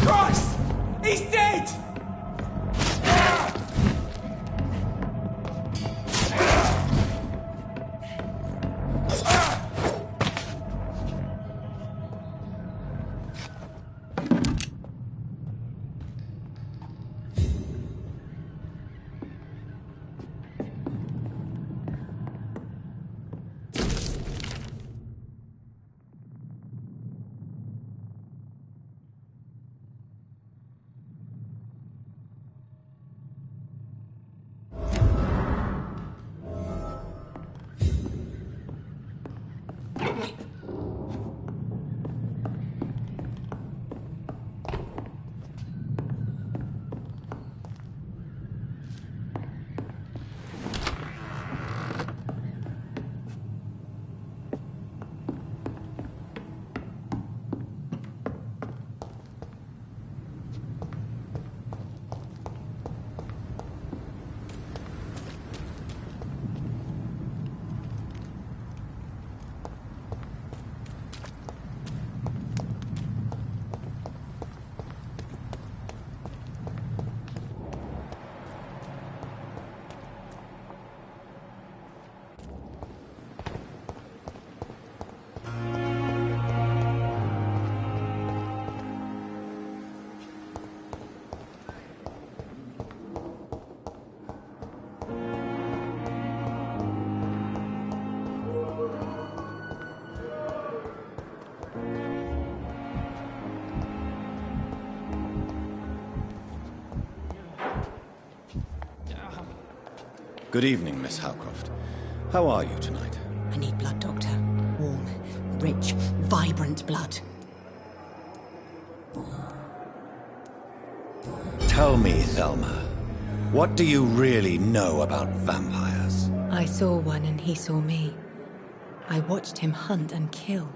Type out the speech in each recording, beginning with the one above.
Christ! He's dead! Good evening, Miss Howcroft. How are you tonight? I need blood, Doctor. Warm, rich, vibrant blood. Tell me, Thelma, what do you really know about vampires? I saw one and he saw me. I watched him hunt and kill.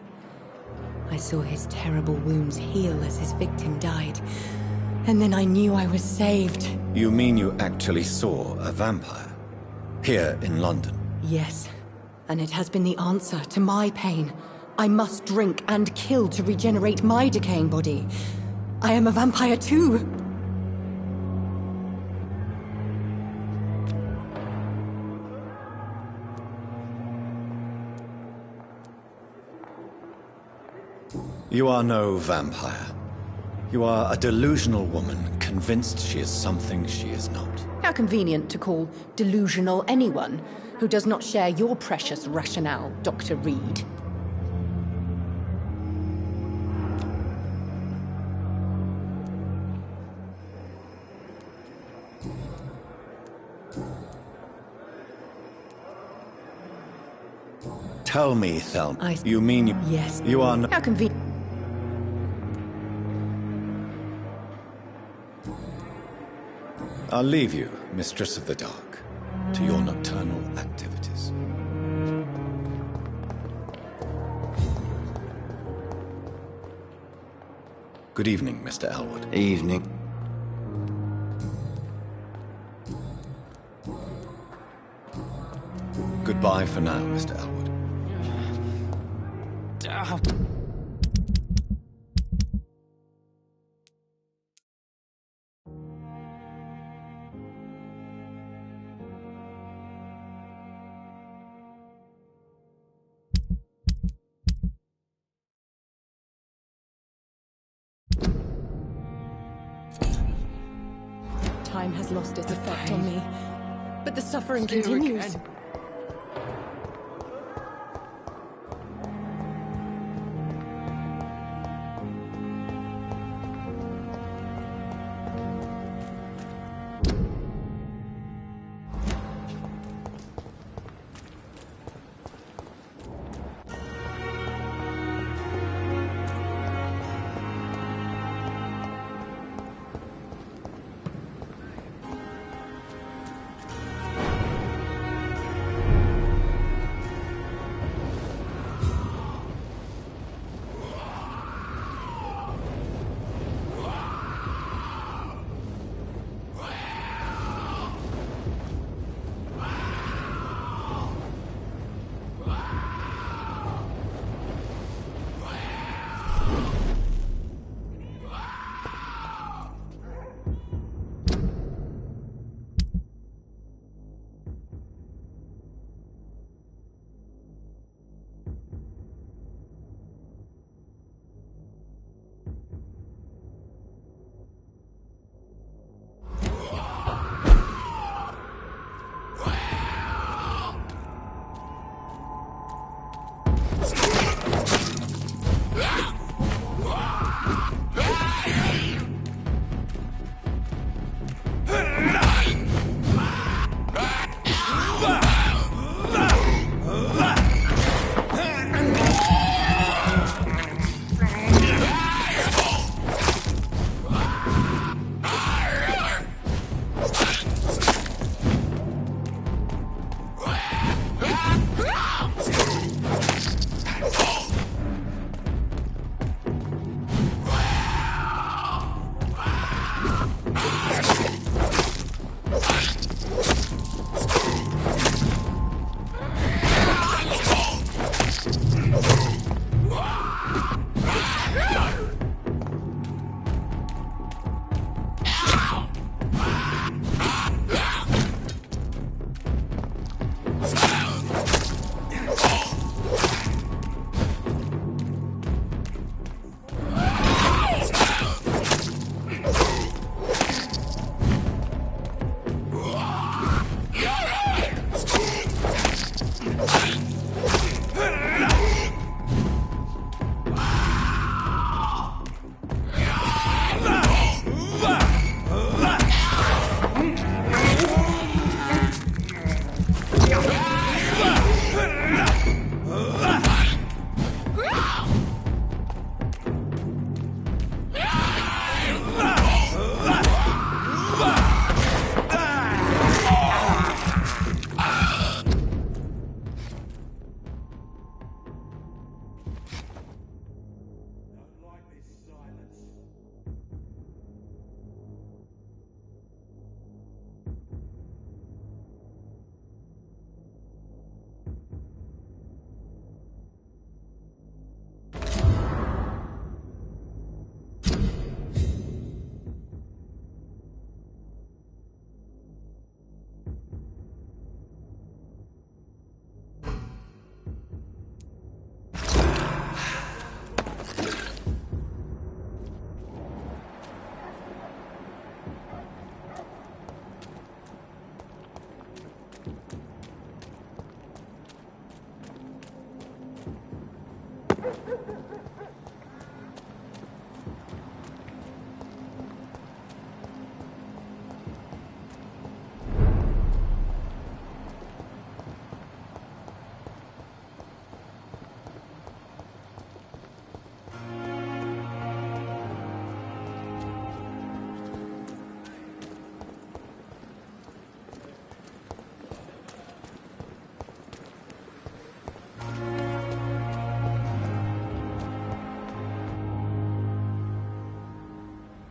I saw his terrible wounds heal as his victim died. And then I knew I was saved. You mean you actually saw a vampire? Here in London? Yes. And it has been the answer to my pain. I must drink and kill to regenerate my decaying body. I am a vampire too. You are no vampire. You are a delusional woman, convinced she is something she is not. How convenient to call delusional anyone who does not share your precious rationale, Dr. Reed. Tell me, Thelma. You mean you... Yes. You are not... How convenient... I'll leave you, Mistress of the Dark, to your nocturnal activities. Good evening, Mr. Elwood. Evening. Goodbye for now, Mr. Elwood. Time has lost its effect on me, but the suffering continues.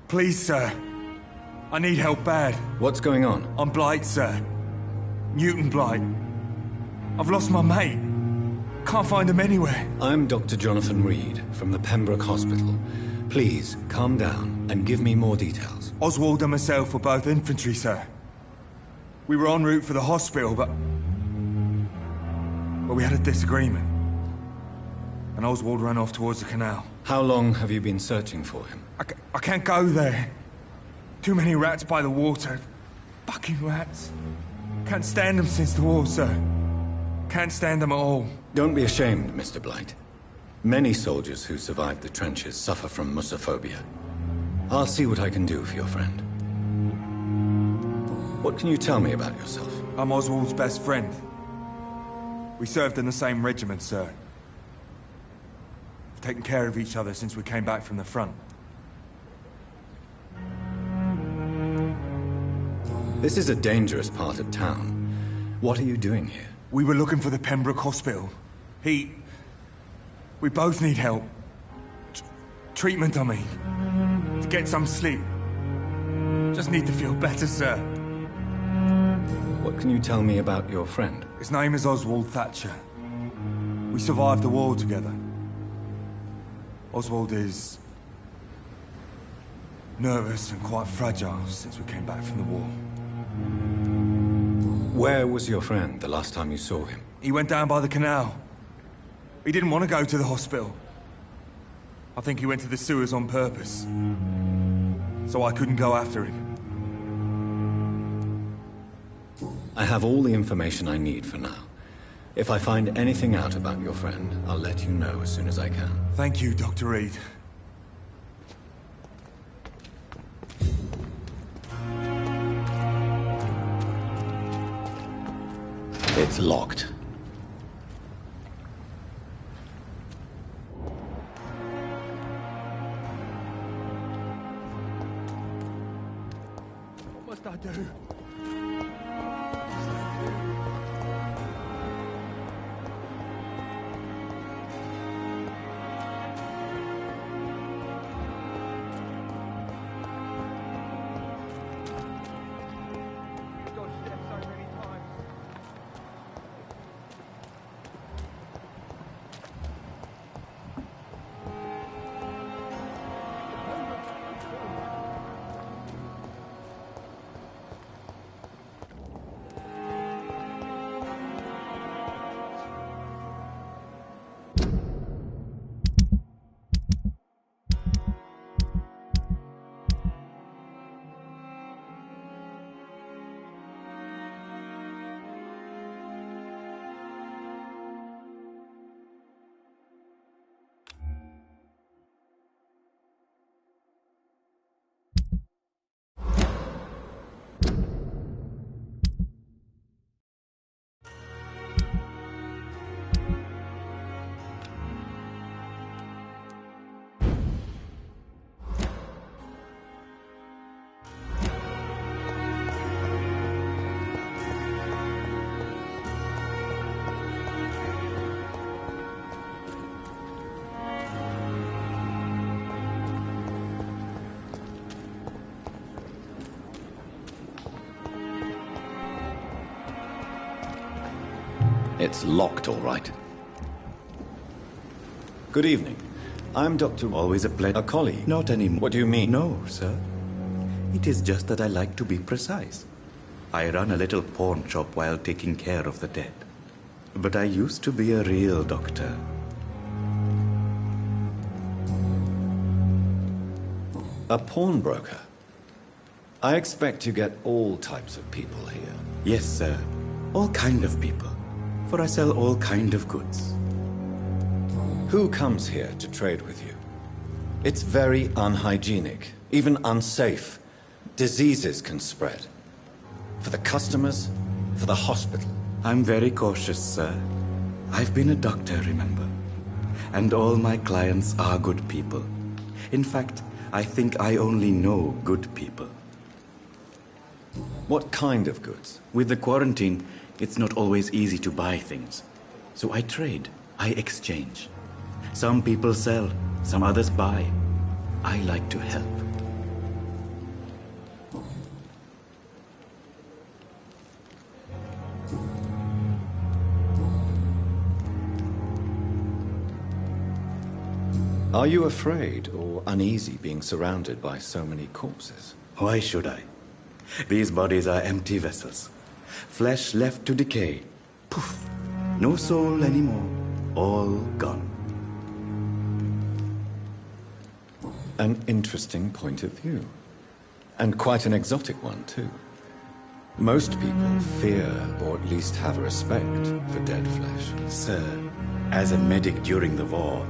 Please, sir. I need help bad. What's going on? I'm Blight, sir. Mutant Blight. I've lost my mate. Can't find him anywhere. I'm Dr. Jonathan Reed from the Pembroke Hospital. Please, calm down and give me more details. Oswald and myself were both infantry, sir. We were en route for the hospital, but we had a disagreement. And Oswald ran off towards the canal. How long have you been searching for him? I can't go there. Too many rats by the water. Fucking rats. Can't stand them since the war, sir. Can't stand them at all. Don't be ashamed, Mr. Blight. Many soldiers who survived the trenches suffer from mussophobia. I'll see what I can do for your friend. What can you tell me about yourself? I'm Oswald's best friend. We served in the same regiment, sir. We've taken care of each other since we came back from the front. This is a dangerous part of town. What are you doing here? We were looking for the Pembroke Hospital. We both need help. Treatment, I mean. To get some sleep. Just need to feel better, sir. What can you tell me about your friend? His name is Oswald Thatcher. We survived the war together. Oswald is nervous and quite fragile since we came back from the war. Where was your friend the last time you saw him? He went down by the canal. He didn't want to go to the hospital. I think he went to the sewers on purpose. So I couldn't go after him. I have all the information I need for now. If I find anything out about your friend, I'll let you know as soon as I can. Thank you, Dr. Reed. It's locked. What must I do? It's locked, all right. Good evening. I'm Dr. Always a pleasure. A colleague. Not anymore. What do you mean? No, sir. It is just that I like to be precise. I run a little pawn shop while taking care of the dead. But I used to be a real doctor. A pawnbroker? I expect you get all types of people here. Yes, sir. All kind of people. For I sell all kind of goods. Who comes here to trade with you? It's very unhygienic, even unsafe. Diseases can spread. For the customers, for the hospital. I'm very cautious, sir. I've been a doctor, remember? And all my clients are good people. In fact, I think I only know good people. What kind of goods? With the quarantine, it's not always easy to buy things. So I trade, I exchange. Some people sell, some others buy. I like to help. Are you afraid or uneasy being surrounded by so many corpses? Why should I? These bodies are empty vessels. Flesh left to decay. Poof. No soul anymore. All gone. An interesting point of view. And quite an exotic one, too. Most people fear, or at least have a respect, for dead flesh. Sir, as a medic during the war,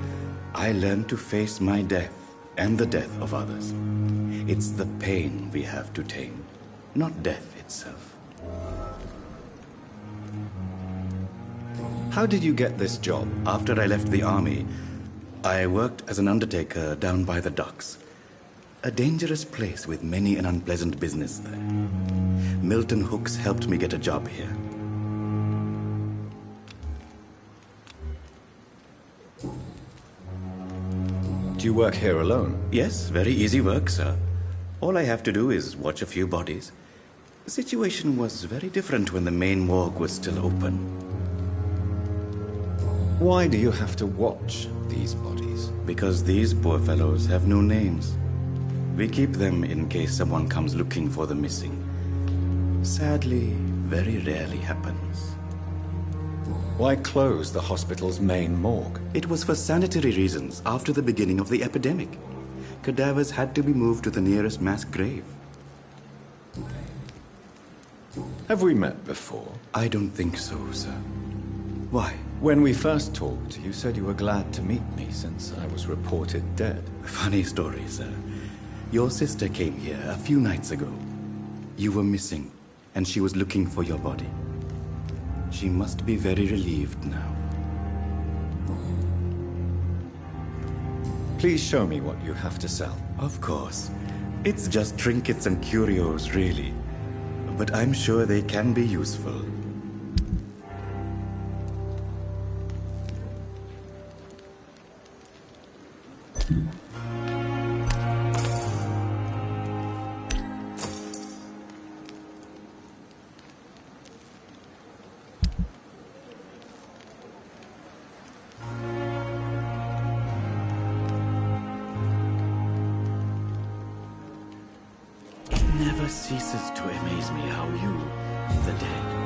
I learned to face my death and the death of others. It's the pain we have to tame, not death itself. How did you get this job? After I left the army, I worked as an undertaker down by the docks. A dangerous place with many an unpleasant business there. Milton Hooks helped me get a job here. Do you work here alone? Yes, very easy work, sir. All I have to do is watch a few bodies. The situation was very different when the main morgue was still open. Why do you have to watch these bodies? Because these poor fellows have no names. We keep them in case someone comes looking for the missing. Sadly, very rarely happens. Why close the hospital's main morgue? It was for sanitary reasons after the beginning of the epidemic. Cadavers had to be moved to the nearest mass grave. Have we met before? I don't think so, sir. Why? When we first talked, you said you were glad to meet me since I was reported dead. Funny story, sir. Your sister came here a few nights ago. You were missing, and she was looking for your body. She must be very relieved now. Please show me what you have to sell. Of course. It's just trinkets and curios, really. But I'm sure they can be useful. Never ceases to amaze me how you, the dead,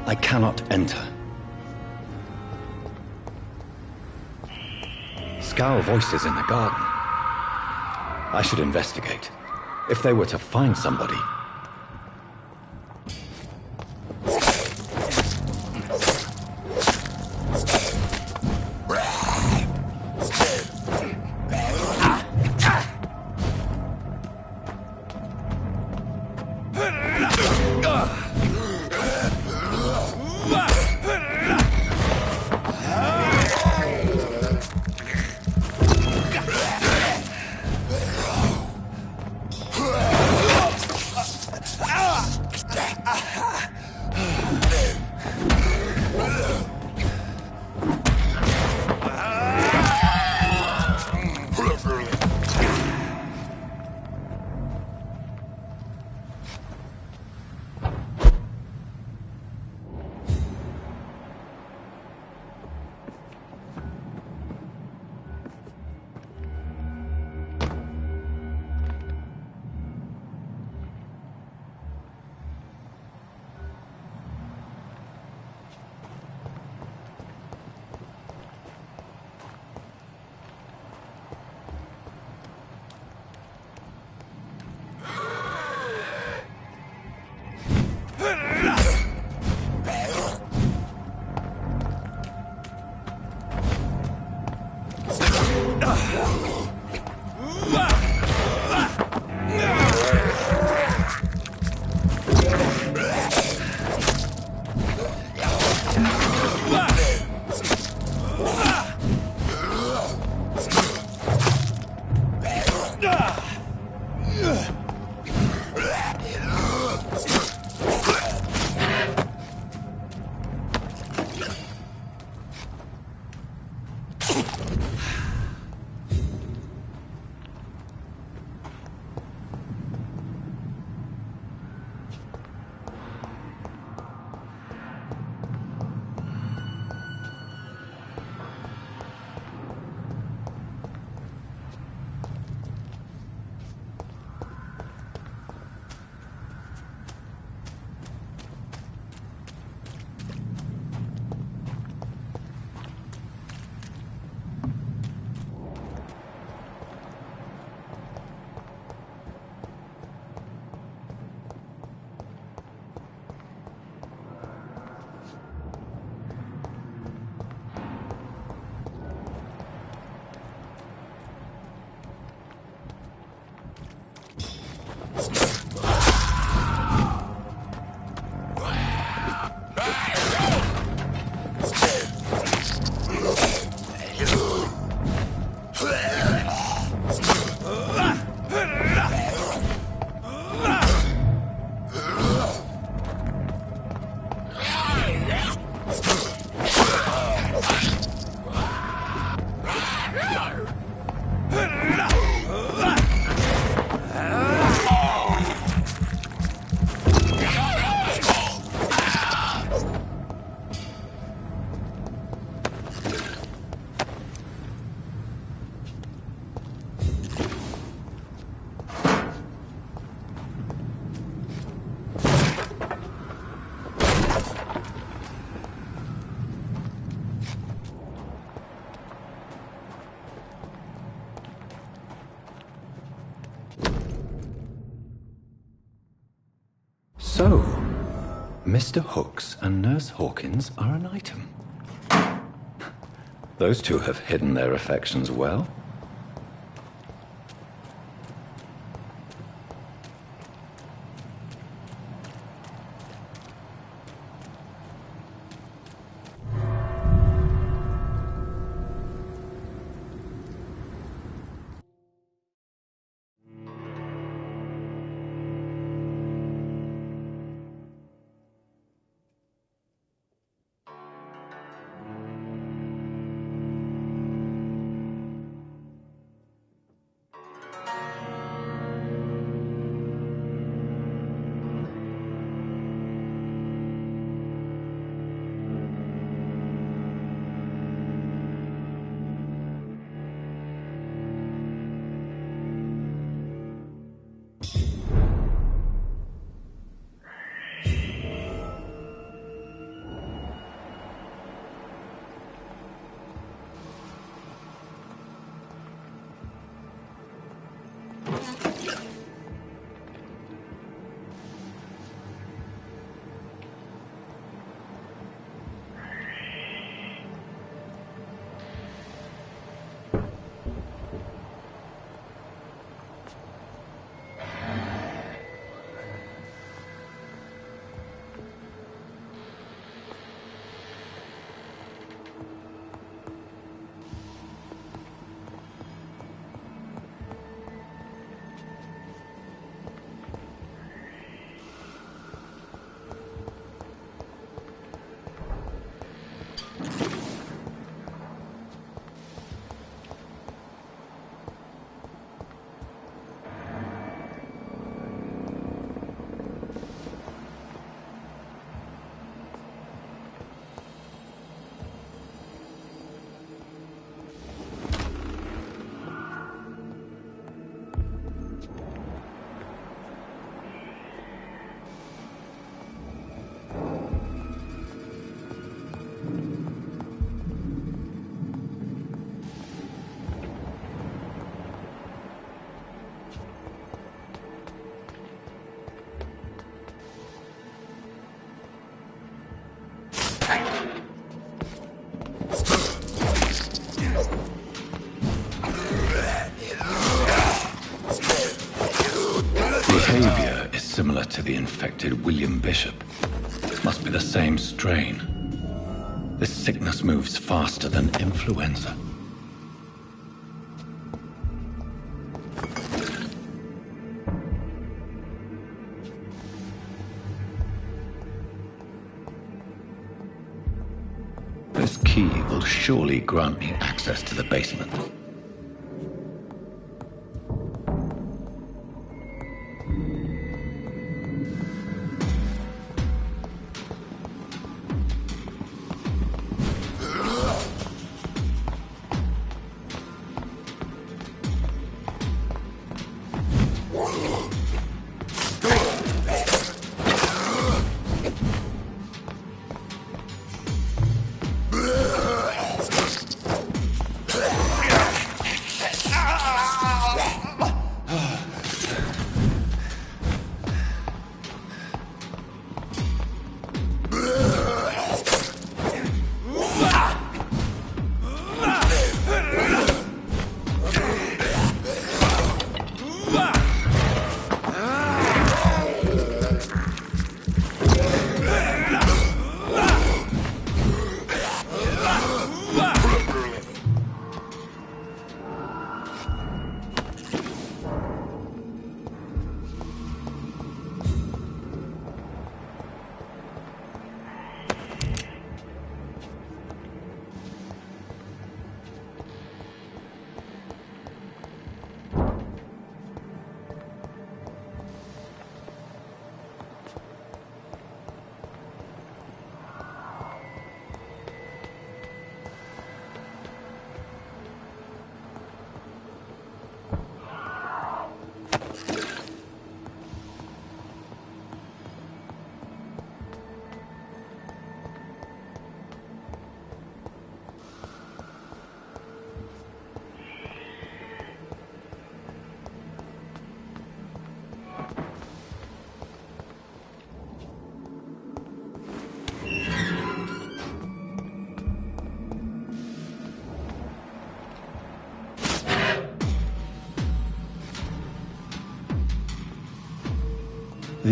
I cannot enter. Scowl voices in the garden. I should investigate. If they were to find somebody. Oh, Mr. Hooks and Nurse Hawkins are an item. Those two have hidden their affections well. Behavior is similar to the infected William Bishop. Must be the same strain. This sickness moves faster than influenza. This key will surely grant me access to the basement.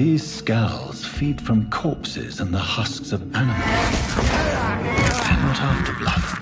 These skulls feed from corpses and the husks of animals. They're not after blood.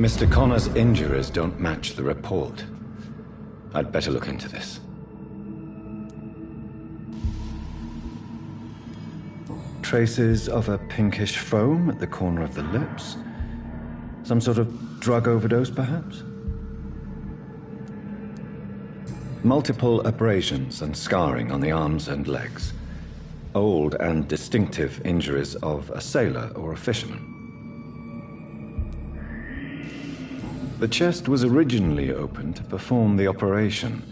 Mr. Connor's injuries don't match the report. I'd better look into this. Traces of a pinkish foam at the corner of the lips. Some sort of drug overdose, perhaps? Multiple abrasions and scarring on the arms and legs. Old and distinctive injuries of a sailor or a fisherman. The chest was originally opened to perform the operation.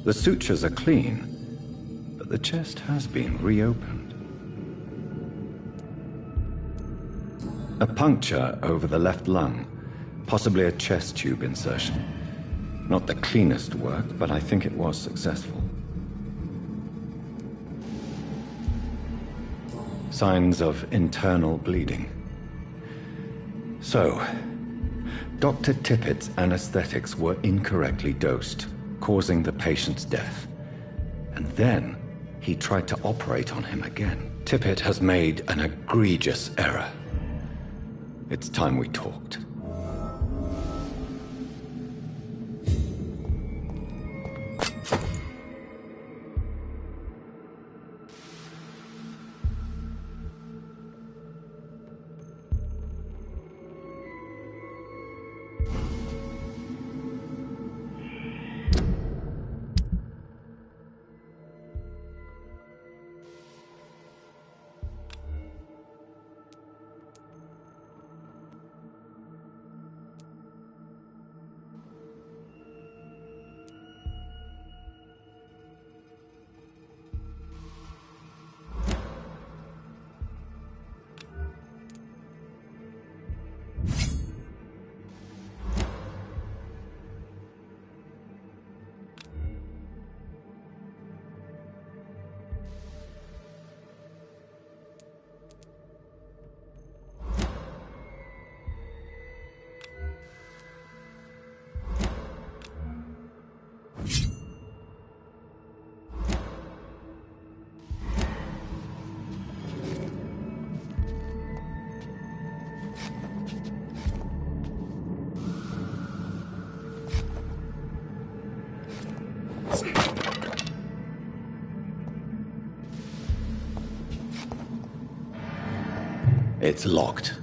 The sutures are clean, but the chest has been reopened. A puncture over the left lung, possibly a chest tube insertion. Not the cleanest work, but I think it was successful. Signs of internal bleeding. So, Dr. Tippett's anesthetics were incorrectly dosed, causing the patient's death. And then he tried to operate on him again. Tippett has made an egregious error. It's time we talked. It's locked.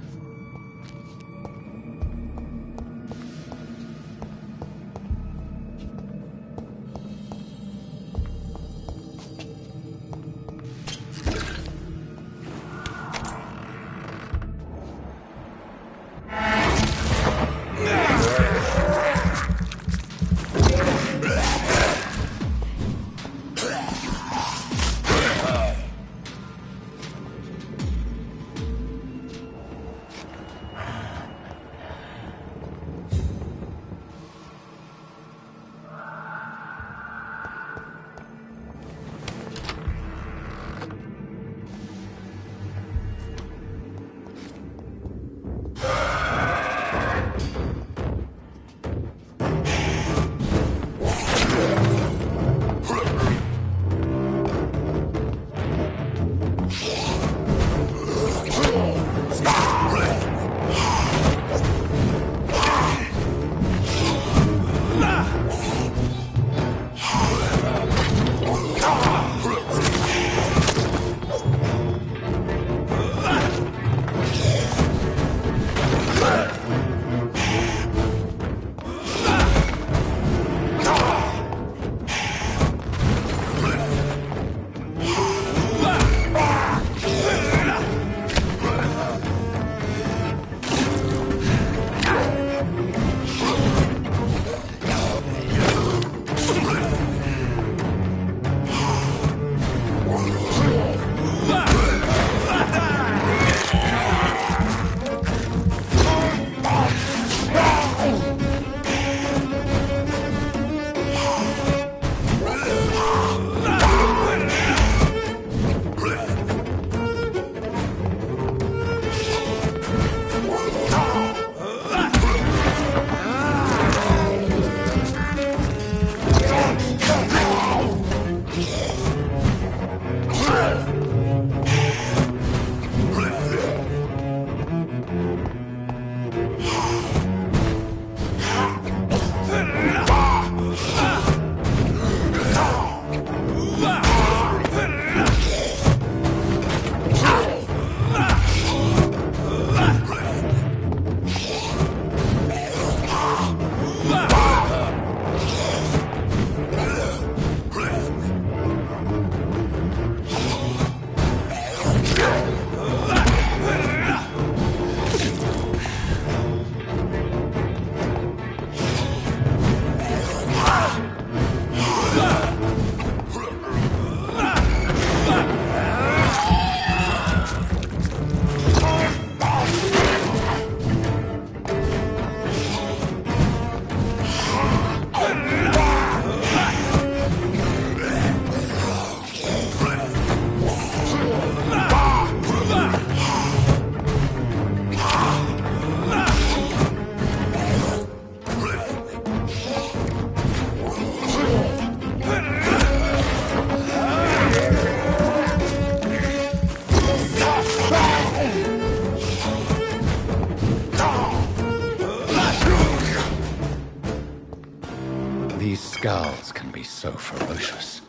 These skulls can be so ferocious.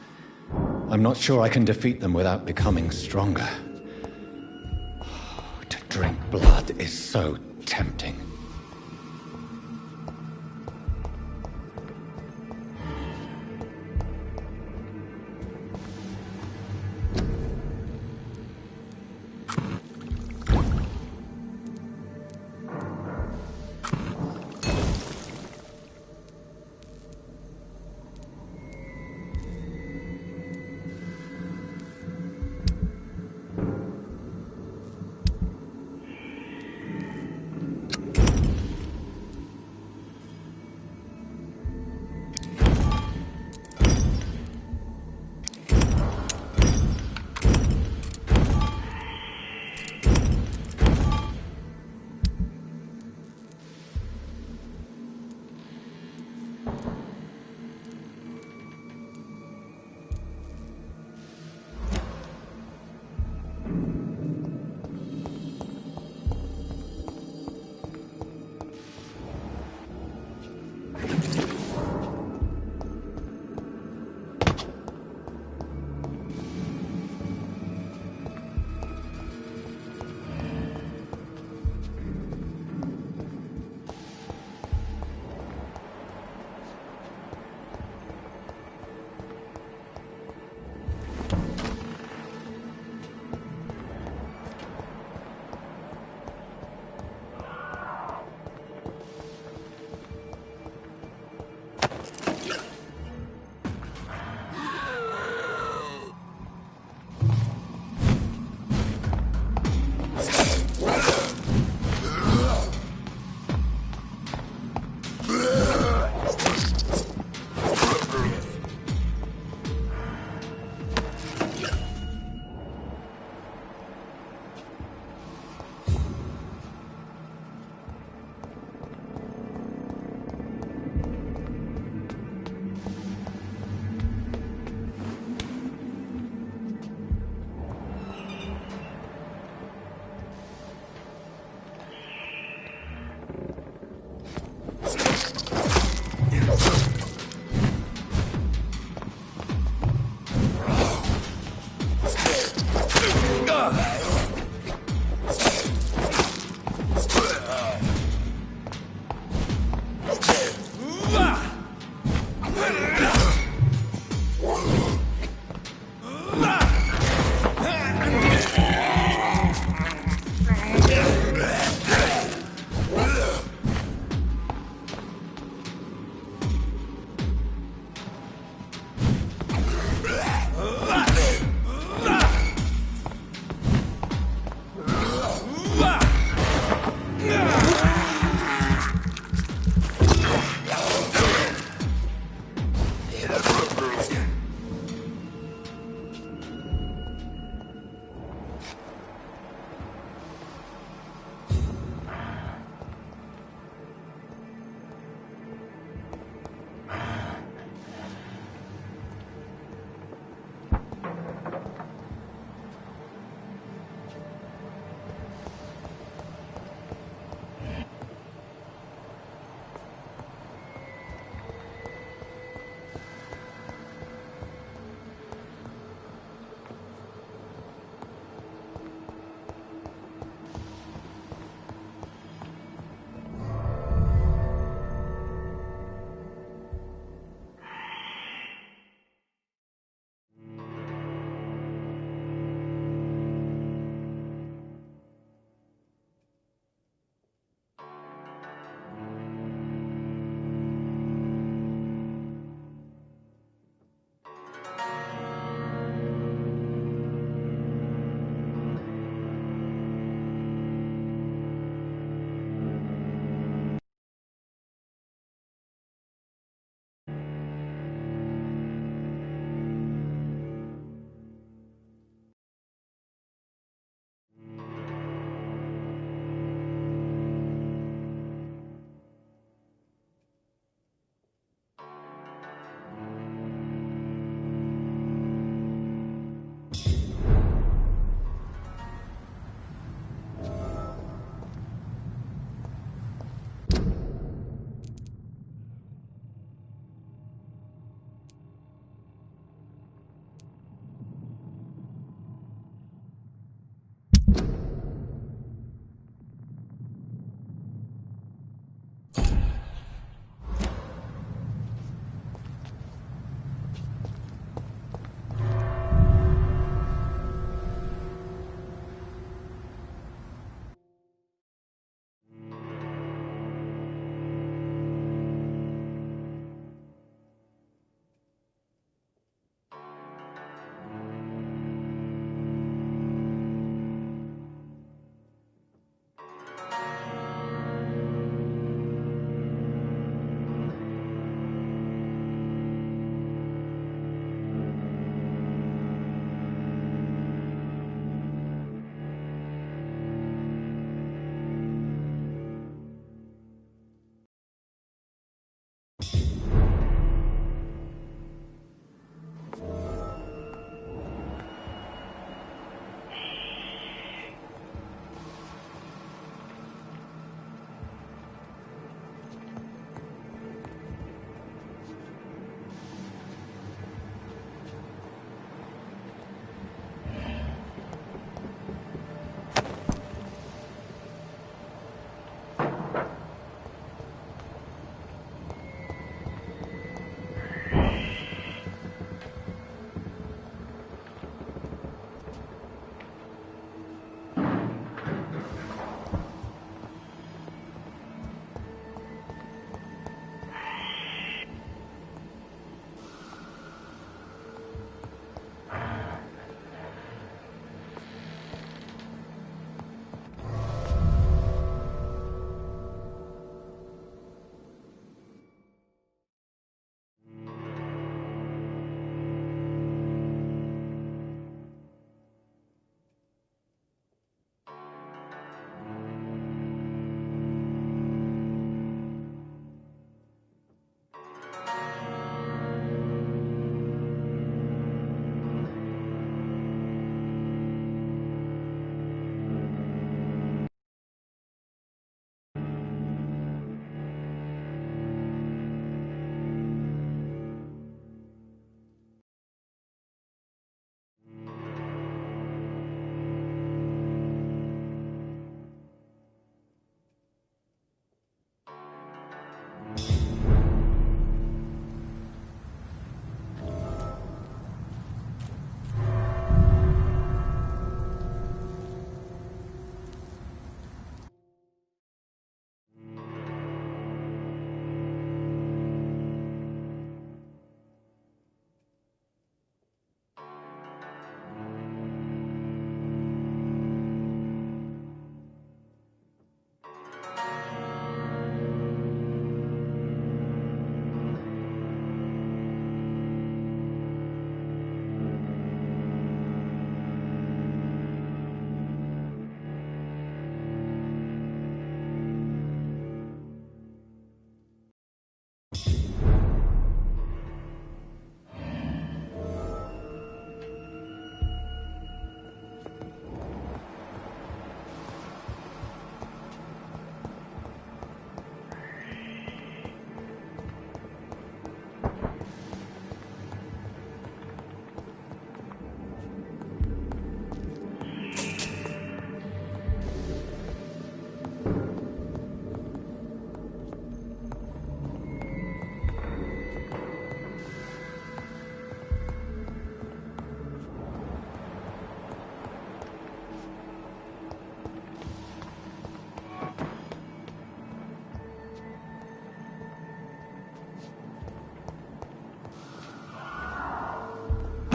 I'm not sure I can defeat them without becoming stronger. To drink blood is so tempting.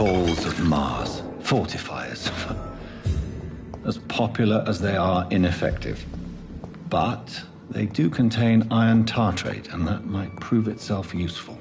Balls of Mars. Fortifiers. As popular as they are ineffective. But they do contain iron tartrate, and that might prove itself useful.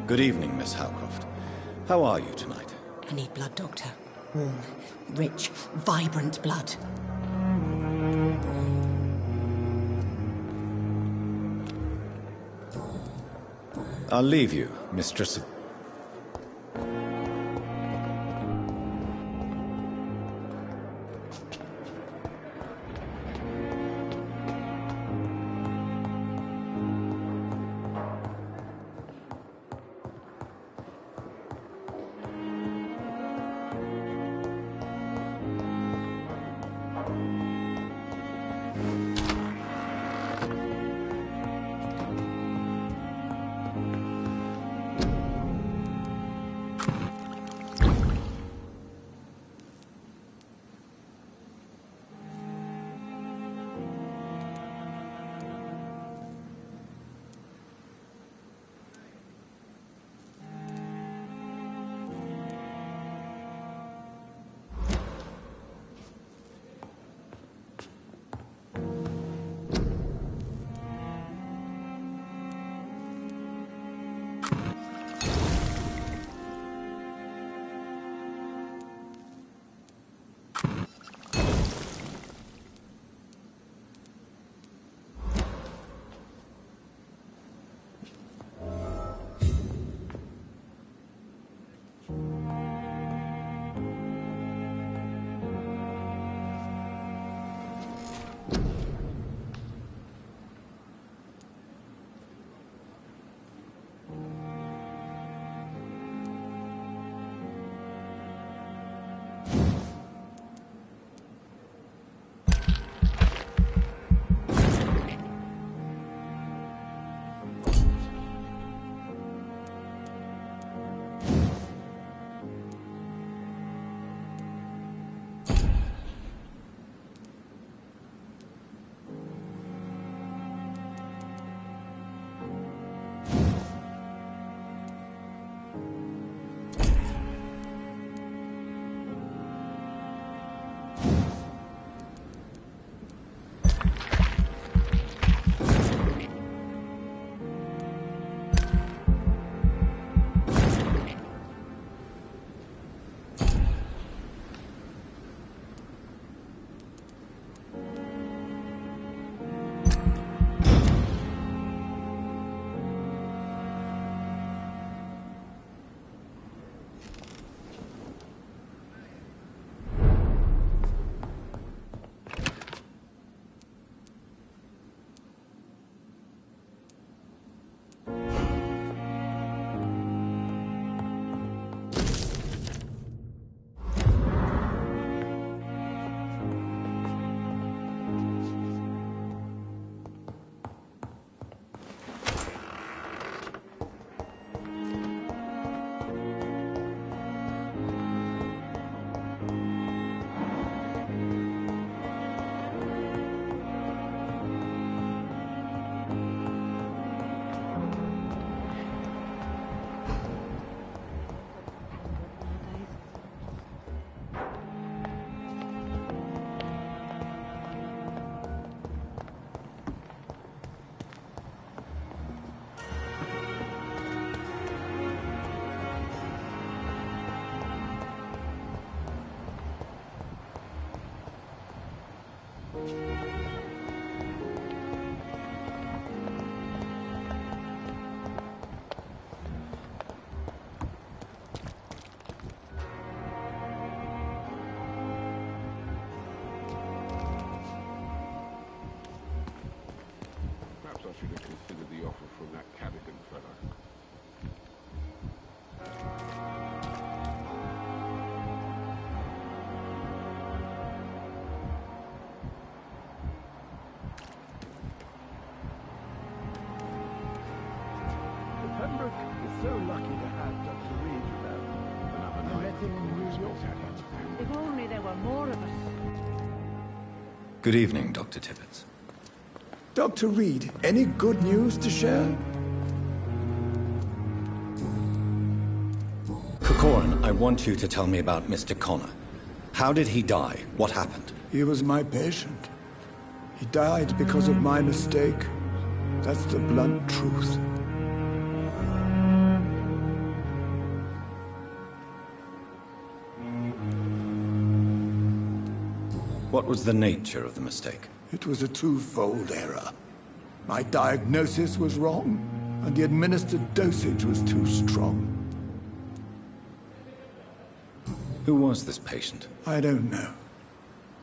Good evening, Miss Howcroft. How are you tonight? I need blood, Doctor. Warm, rich, vibrant blood. I'll leave you, Mistress of... Good evening, Dr. Tippett. Dr. Reed, any good news to share? Corcoran, I want you to tell me about Mr. Connor. How did he die? What happened? He was my patient. He died because of my mistake. That's the blunt truth. What was the nature of the mistake? It was a twofold error. My diagnosis was wrong, and the administered dosage was too strong. Who was this patient? I don't know.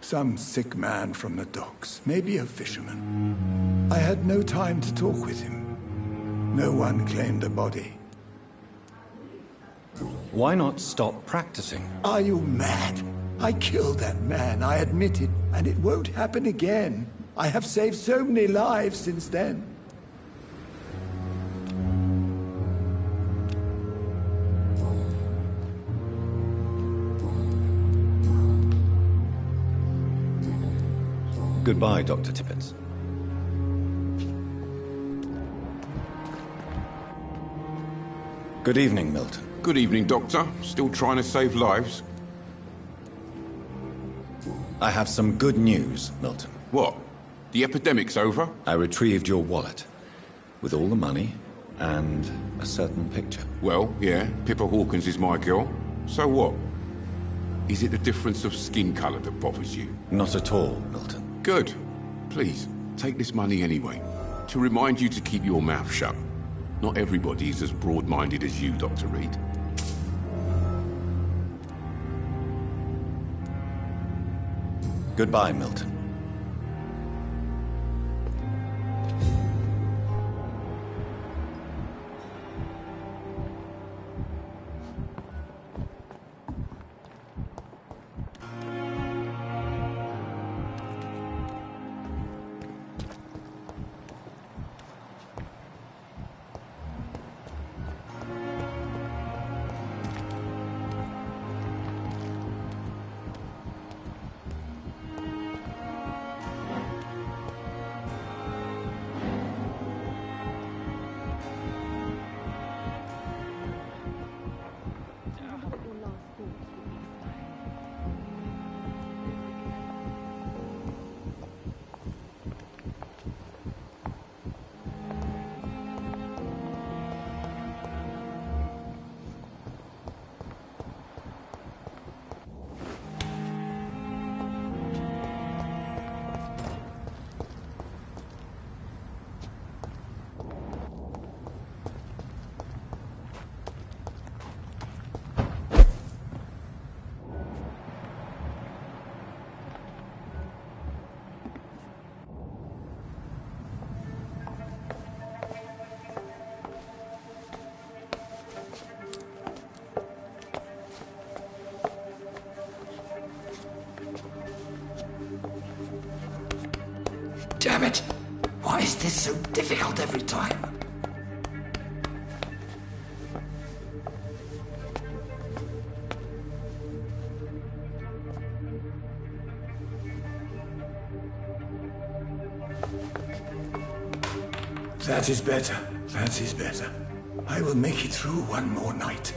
Some sick man from the docks, maybe a fisherman. I had no time to talk with him. No one claimed a body. Why not stop practicing? Are you mad? I killed that man, I admit it, and it won't happen again. I have saved so many lives since then. Goodbye, Dr. Tippett. Good evening, Milton. Good evening, Doctor. Still trying to save lives? I have some good news, Milton. What? The epidemic's over? I retrieved your wallet, with all the money and a certain picture. Well, yeah, Pippa Hawkins is my girl. So what? Is it the difference of skin colour that bothers you? Not at all, Milton. Good. Please, take this money anyway. To remind you to keep your mouth shut. Not everybody is as broad-minded as you, Dr. Reed. Goodbye, Milton. Damn it! Why is this so difficult every time? That is better. That is better. I will make it through one more night.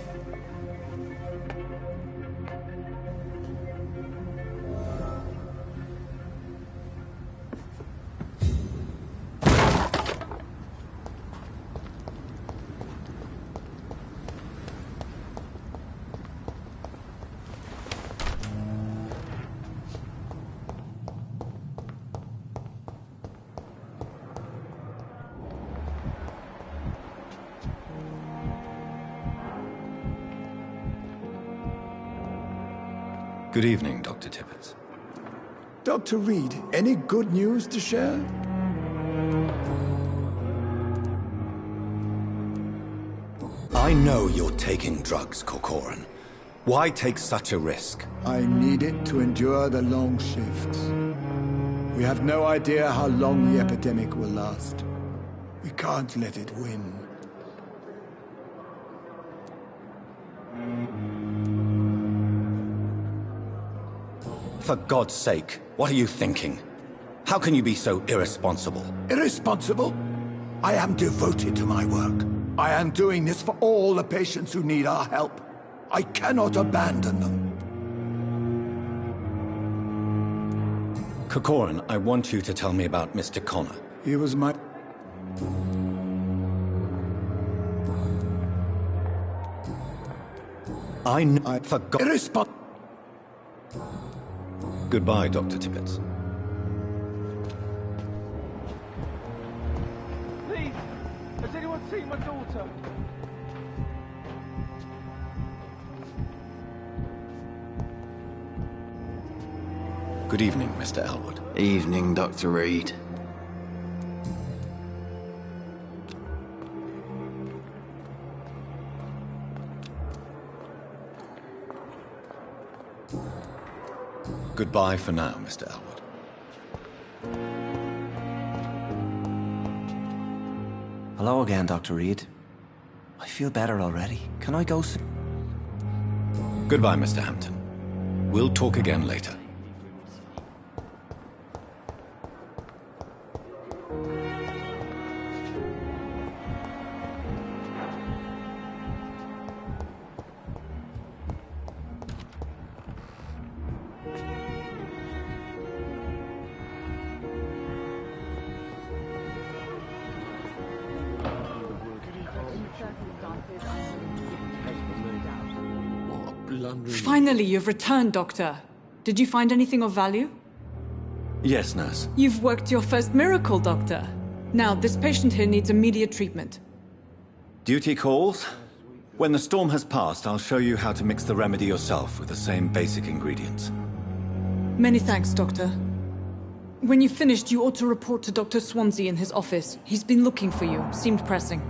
Good evening, Dr. Tippett. Dr. Reed, any good news to share? I know you're taking drugs, Corcoran. Why take such a risk? I need it to endure the long shifts. We have no idea how long the epidemic will last. We can't let it win. For God's sake, what are you thinking? How can you be so irresponsible? Irresponsible? I am devoted to my work. I am doing this for all the patients who need our help. I cannot abandon them. Corcoran, I want you to tell me about Mr. Connor. He was my... I forgot... Goodbye, Dr. Tippett. Please, has anyone seen my daughter? Good evening, Mr. Elwood. Evening, Dr. Reed. Goodbye for now, Mr. Elwood. Hello again, Dr. Reed. I feel better already. Can I go soon? Goodbye, Mr. Hampton. We'll talk again later. Finally, you've returned, Doctor. Did you find anything of value? Yes, nurse. You've worked your first miracle, Doctor. Now, this patient here needs immediate treatment. Duty calls. When the storm has passed, I'll show you how to mix the remedy yourself with the same basic ingredients. Many thanks, Doctor. When you've finished, you ought to report to Dr. Swansea in his office. He's been looking for you. Seemed pressing.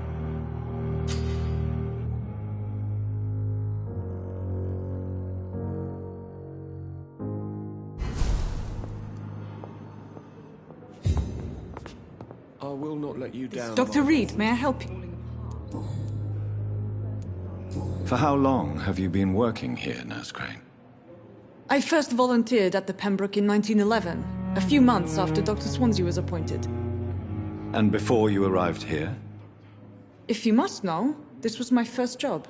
I will not let you down. Dr. Reed, may I help you? For how long have you been working here, Nurse Crane? I first volunteered at the Pembroke in 1911, a few months after Dr. Swansea was appointed. And before you arrived here? If you must know, this was my first job.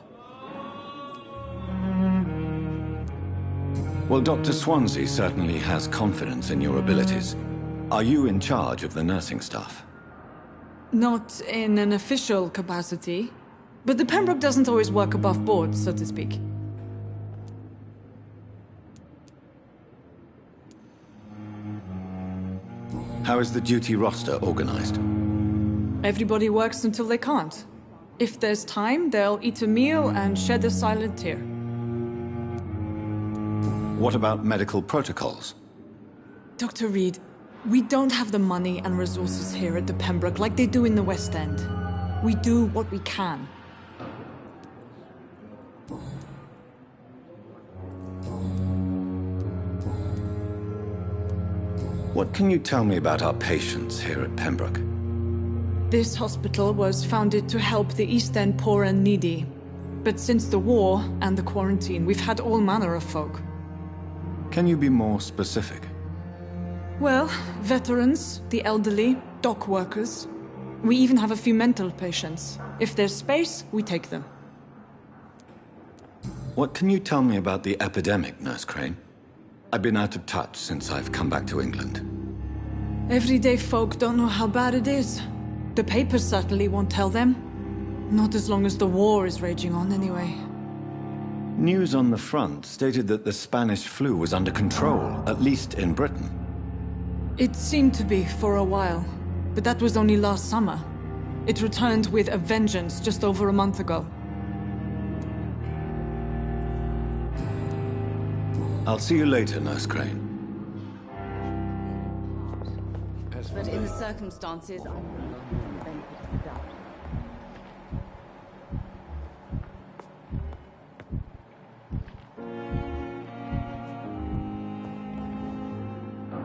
Well, Dr. Swansea certainly has confidence in your abilities. Are you in charge of the nursing staff? Not in an official capacity, but the Pembroke doesn't always work above board, so to speak. How is the duty roster organized? Everybody works until they can't. If there's time, they'll eat a meal and shed a silent tear. What about medical protocols? Dr. Reed, we don't have the money and resources here at the Pembroke like they do in the West End. We do what we can. What can you tell me about our patients here at Pembroke? This hospital was founded to help the East End poor and needy. But since the war and the quarantine, we've had all manner of folk. Can you be more specific? Well, veterans, the elderly, dock workers. We even have a few mental patients. If there's space, we take them. What can you tell me about the epidemic, Nurse Crane? I've been out of touch since I've come back to England. Everyday folk don't know how bad it is. The papers certainly won't tell them. Not as long as the war is raging on, anyway. News on the front stated that the Spanish flu was under control, at least in Britain. It seemed to be for a while, but that was only last summer. It returned with a vengeance just over a month ago. I'll see you later, Nurse Crane. But in the circumstances,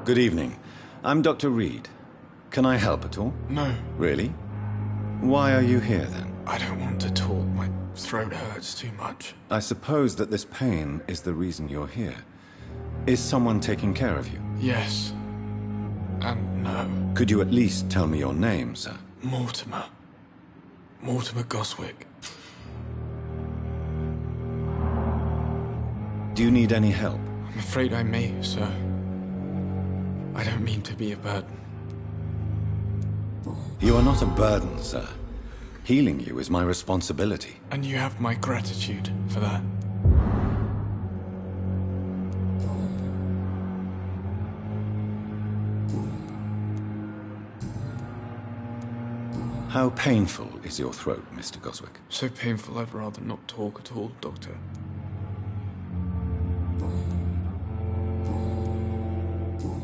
Good evening. I'm Dr. Reed. Can I help at all? No, Really? Why are you here, then? I don't want to talk. My throat hurts too much. I suppose that this pain is the reason you're here. Is someone taking care of you? Yes. No. Could you at least tell me your name, sir? Mortimer. Mortimer Goswick. Do you need any help? I'm afraid I may, sir. I don't mean to be a burden. You are not a burden, sir. Healing you is my responsibility. And you have my gratitude for that. How painful is your throat, Mr. Goswick? So painful I'd rather not talk at all, Doctor.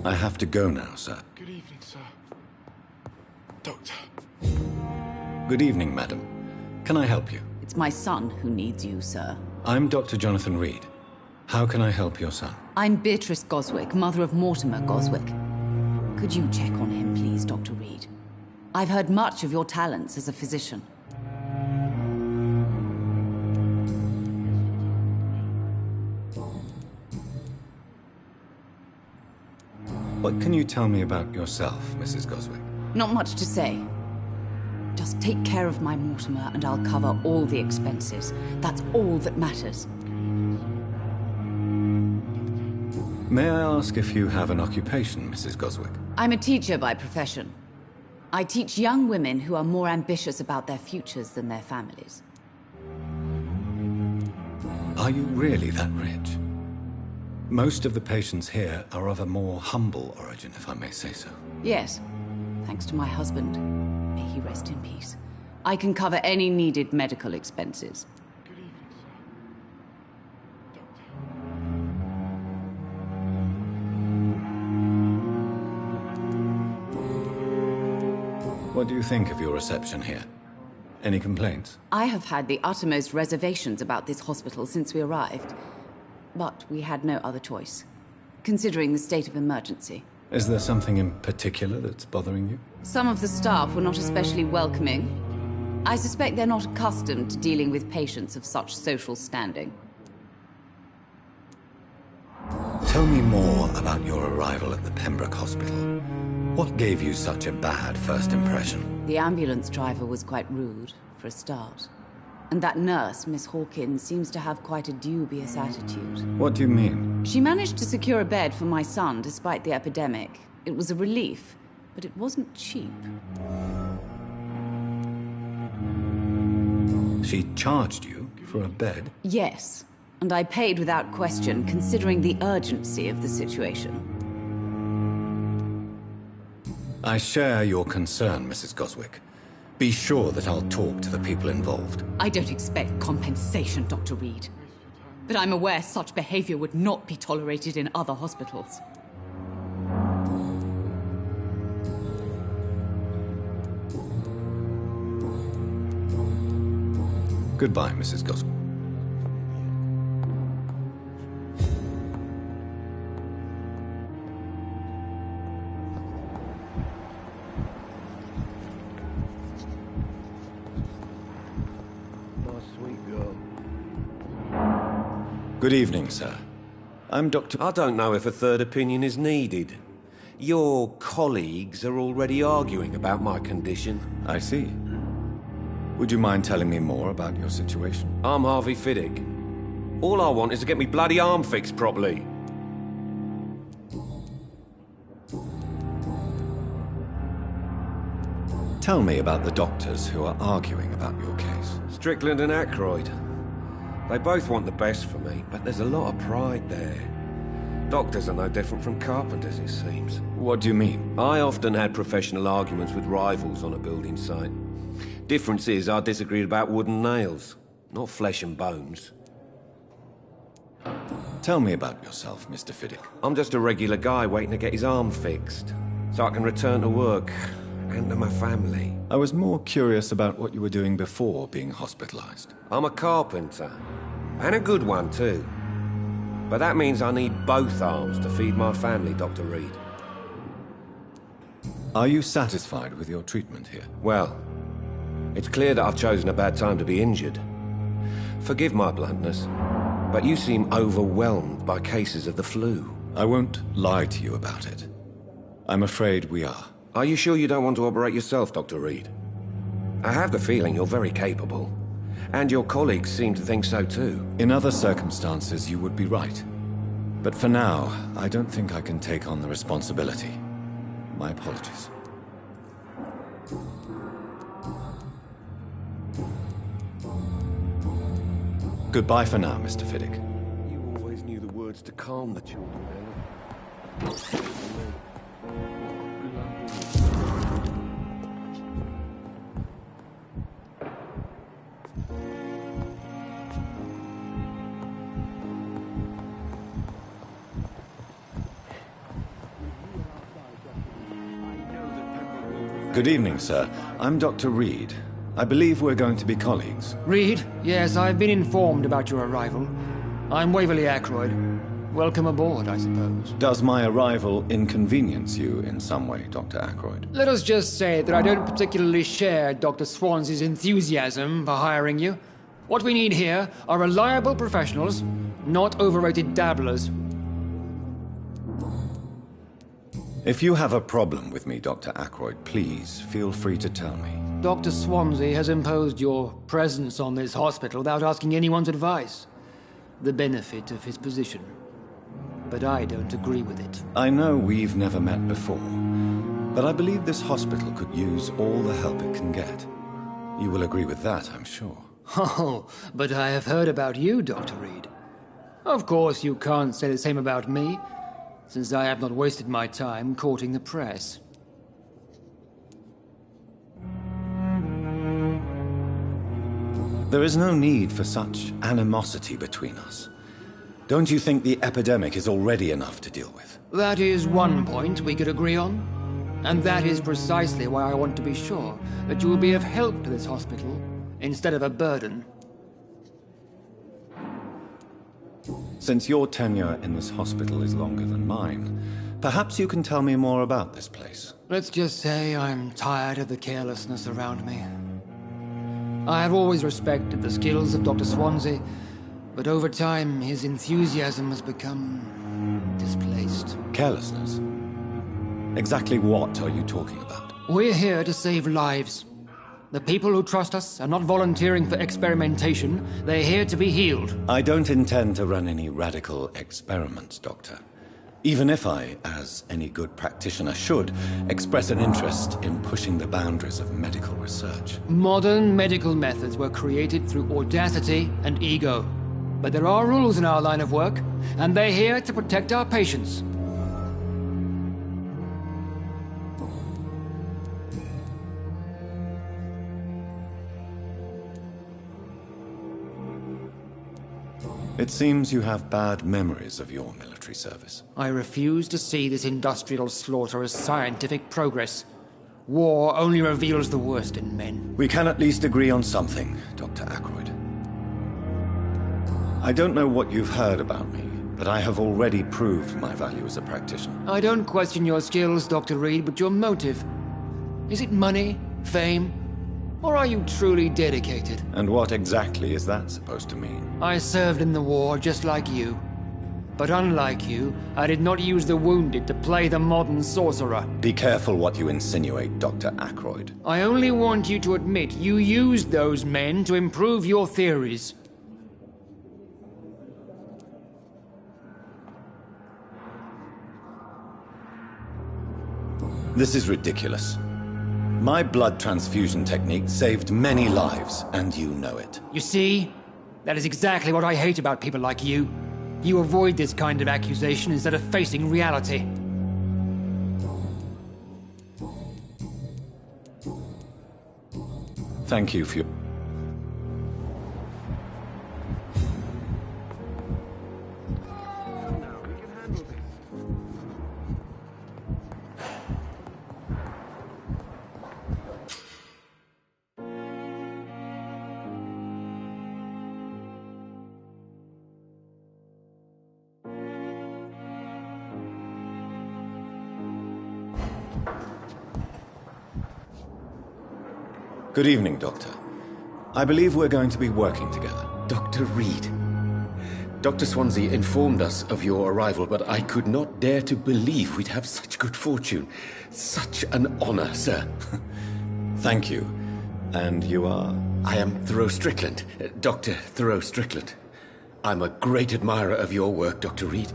I have to go now, sir. Good evening, sir. Doctor. Good evening, madam. Can I help you? It's my son who needs you, sir. I'm Dr. Jonathan Reed. How can I help your son? I'm Beatrice Goswick, mother of Mortimer Goswick. Could you check on him, please, Dr. Reed? I've heard much of your talents as a physician. What can you tell me about yourself, Mrs. Goswick? Not much to say. Just take care of my Mortimer and I'll cover all the expenses. That's all that matters. May I ask if you have an occupation, Mrs. Goswick? I'm a teacher by profession. I teach young women who are more ambitious about their futures than their families. Are you really that rich? Most of the patients here are of a more humble origin, if I may say so. Yes, thanks to my husband. May he rest in peace. I can cover any needed medical expenses. Good evening, sir. What do you think of your reception here? Any complaints? I have had the uttermost reservations about this hospital since we arrived. But we had no other choice, considering the state of emergency. Is there something in particular that's bothering you? Some of the staff were not especially welcoming. I suspect they're not accustomed to dealing with patients of such social standing. Tell me more about your arrival at the Pembroke Hospital. What gave you such a bad first impression? The ambulance driver was quite rude, for a start. And that nurse, Miss Hawkins, seems to have quite a dubious attitude. What do you mean? She managed to secure a bed for my son despite the epidemic. It was a relief, but it wasn't cheap. She charged you for a bed? Yes, and I paid without question, considering the urgency of the situation. I share your concern, Mrs. Goswick. Be sure that I'll talk to the people involved. I don't expect compensation, Dr. Reed. But I'm aware such behavior would not be tolerated in other hospitals. Goodbye, Mrs. Goswick. Good evening, sir. I'm Dr. I don't know if a third opinion is needed. Your colleagues are already arguing about my condition. I see. Would you mind telling me more about your situation? I'm Harvey Fiddick. All I want is to get me bloody arm fixed properly. Tell me about the doctors who are arguing about your case. Strickland and Aykroyd. They both want the best for me, but there's a lot of pride there. Doctors are no different from carpenters, it seems. What do you mean? I often had professional arguments with rivals on a building site. Difference is, I disagreed about wooden nails, not flesh and bones. Tell me about yourself, Mr. Fiddick. I'm just a regular guy waiting to get his arm fixed, so I can return to work and to my family. I was more curious about what you were doing before being hospitalized. I'm a carpenter, and a good one too. But that means I need both arms to feed my family, Dr. Reed. Are you satisfied with your treatment here? Well, it's clear that I've chosen a bad time to be injured. Forgive my bluntness, but you seem overwhelmed by cases of the flu. I won't lie to you about it. I'm afraid we are. Are you sure you don't want to operate yourself, Dr. Reed? I have the feeling you're very capable. And your colleagues seem to think so too. In other circumstances, you would be right. But for now, I don't think I can take on the responsibility. My apologies. Goodbye for now, Mr. Fiddick. You always knew the words to calm the children, Ellen. Good evening, sir. I'm Dr. Reed. I believe we're going to be colleagues. Reed? Yes, I've been informed about your arrival. I'm Waverly Ackroyd. Welcome aboard, I suppose. Does my arrival inconvenience you in some way, Dr. Ackroyd? Let us just say that I don't particularly share Dr. Swansea's enthusiasm for hiring you. What we need here are reliable professionals, not overrated dabblers. If you have a problem with me, Dr. Ackroyd, please feel free to tell me. Dr. Swansea has imposed your presence on this hospital without asking anyone's advice. The benefit of his position. But I don't agree with it. I know we've never met before, but I believe this hospital could use all the help it can get. You will agree with that, I'm sure. Oh, but I have heard about you, Dr. Reed. Of course, you can't say the same about me, since I have not wasted my time courting the press. There is no need for such animosity between us. Don't you think the epidemic is already enough to deal with? That is one point we could agree on. And that is precisely why I want to be sure that you will be of help to this hospital, instead of a burden. Since your tenure in this hospital is longer than mine, perhaps you can tell me more about this place. Let's just say I'm tired of the carelessness around me. I have always respected the skills of Dr. Swansea, but over time his enthusiasm has become displaced. Carelessness? Exactly what are you talking about? We're here to save lives. The people who trust us are not volunteering for experimentation. They're here to be healed. I don't intend to run any radical experiments, Doctor. Even if I, as any good practitioner should, express an interest in pushing the boundaries of medical research. Modern medical methods were created through audacity and ego. But there are rules in our line of work, and they're here to protect our patients. It seems you have bad memories of your military service. I refuse to see this industrial slaughter as scientific progress. War only reveals the worst in men. We can at least agree on something, Dr. Ackroyd. I don't know what you've heard about me, but I have already proved my value as a practitioner. I don't question your skills, Dr. Reed, but your motive. Is it money, fame, or are you truly dedicated? And what exactly is that supposed to mean? I served in the war just like you. But unlike you, I did not use the wounded to play the modern sorcerer. Be careful what you insinuate, Dr. Ackroyd. I only want you to admit you used those men to improve your theories. This is ridiculous. My blood transfusion technique saved many lives, and you know it. You see? That is exactly what I hate about people like you. You avoid this kind of accusation instead of facing reality. Thank you for your... Good evening, Doctor. I believe we're going to be working together. Dr. Reed, Dr. Swansea informed us of your arrival, but I could not dare to believe we'd have such good fortune. Such an honor, sir. Thank you. And you are? I am Thoreau Strickland, Dr. Thoreau Strickland. I'm a great admirer of your work, Dr. Reed.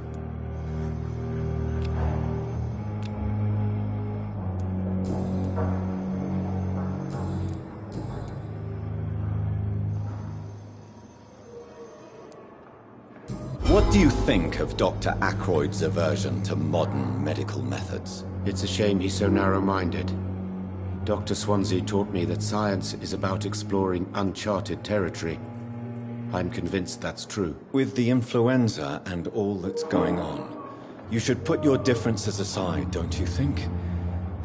What do you think of Dr. Ackroyd's aversion to modern medical methods? It's a shame he's so narrow-minded. Dr. Swansea taught me that science is about exploring uncharted territory. I'm convinced that's true. With the influenza and all that's going on, you should put your differences aside, don't you think?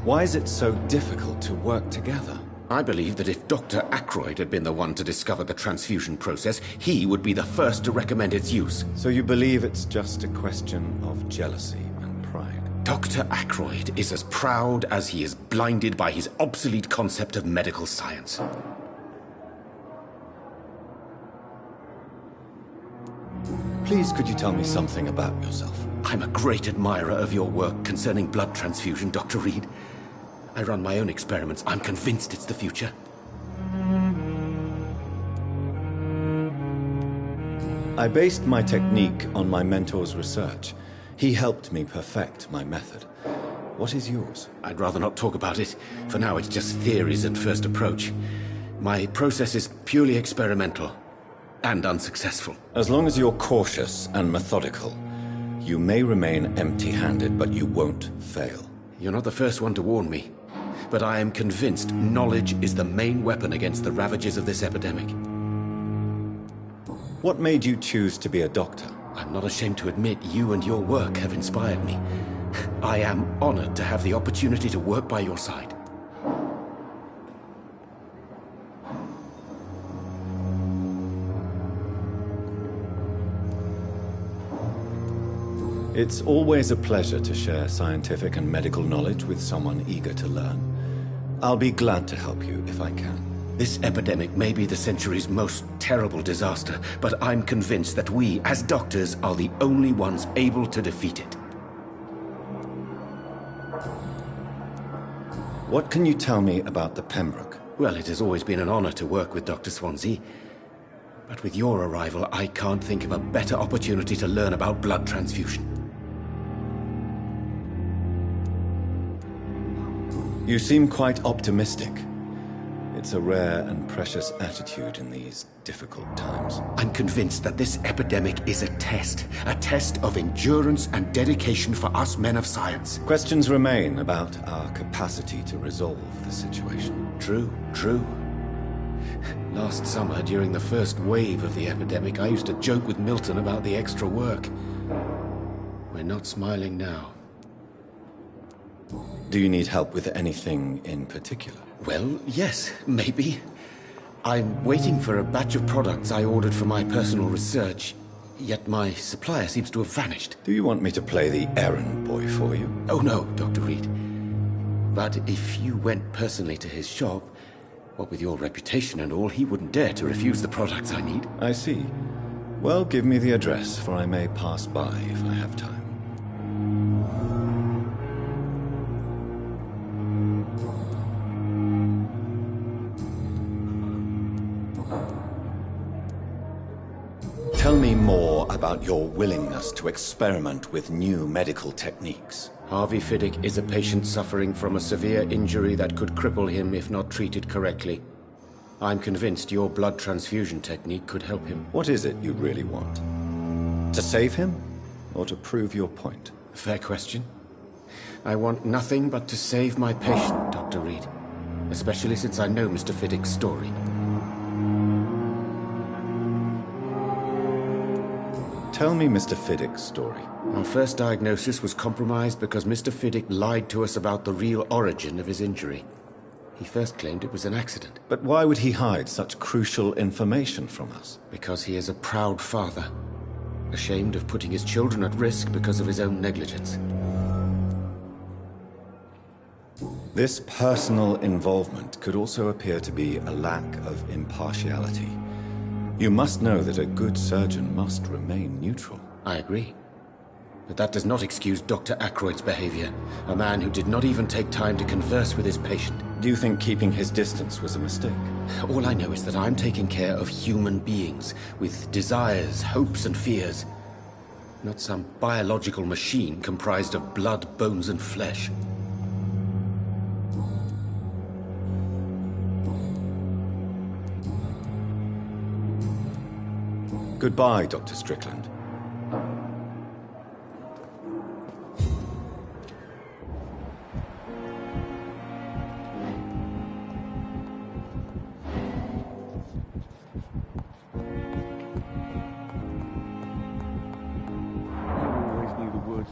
Why is it so difficult to work together? I believe that if Dr. Ackroyd had been the one to discover the transfusion process, he would be the first to recommend its use. So you believe it's just a question of jealousy and pride? Dr. Ackroyd is as proud as he is blinded by his obsolete concept of medical science. Please, could you tell me something about yourself? I'm a great admirer of your work concerning blood transfusion, Dr. Reed. I run my own experiments. I'm convinced it's the future. I based my technique on my mentor's research. He helped me perfect my method. What is yours? I'd rather not talk about it. For now, it's just theories and first approach. My process is purely experimental and unsuccessful. As long as you're cautious and methodical, you may remain empty-handed, but you won't fail. You're not the first one to warn me. But I am convinced knowledge is the main weapon against the ravages of this epidemic. What made you choose to be a doctor? I'm not ashamed to admit you and your work have inspired me. I am honored to have the opportunity to work by your side. It's always a pleasure to share scientific and medical knowledge with someone eager to learn. I'll be glad to help you if I can. This epidemic may be the century's most terrible disaster, but I'm convinced that we, as doctors, are the only ones able to defeat it. What can you tell me about the Pembroke? Well, it has always been an honor to work with Dr. Swansea. But with your arrival, I can't think of a better opportunity to learn about blood transfusion. You seem quite optimistic. It's a rare and precious attitude in these difficult times. I'm convinced that this epidemic is a test of endurance and dedication for us men of science. Questions remain about our capacity to resolve the situation. True. Last summer, during the first wave of the epidemic, I used to joke with Milton about the extra work. We're not smiling now. Do you need help with anything in particular? Well, yes, maybe. I'm waiting for a batch of products I ordered for my personal research, yet my supplier seems to have vanished. Do you want me to play the errand boy for you? Oh no, Dr. Reed. But if you went personally to his shop, what with your reputation and all, he wouldn't dare to refuse the products I need. I see. Well, give me the address, for I may pass by if I have time. Tell me more about your willingness to experiment with new medical techniques. Harvey Fiddick is a patient suffering from a severe injury that could cripple him if not treated correctly. I'm convinced your blood transfusion technique could help him. What is it you really want? To save him, or to prove your point? Fair question. I want nothing but to save my patient, Dr. Reed. Especially since I know Mr. Fiddick's story. Tell me Mr. Fiddick's story. Our first diagnosis was compromised because Mr. Fiddick lied to us about the real origin of his injury. He first claimed it was an accident. But why would he hide such crucial information from us? Because he is a proud father, ashamed of putting his children at risk because of his own negligence. This personal involvement could also appear to be a lack of impartiality. You must know that a good surgeon must remain neutral. I agree. But that does not excuse Dr. Ackroyd's behavior. A man who did not even take time to converse with his patient. Do you think keeping his distance was a mistake? All I know is that I'm taking care of human beings with desires, hopes, and fears. Not some biological machine comprised of blood, bones, and flesh. Goodbye, Dr. Strickland.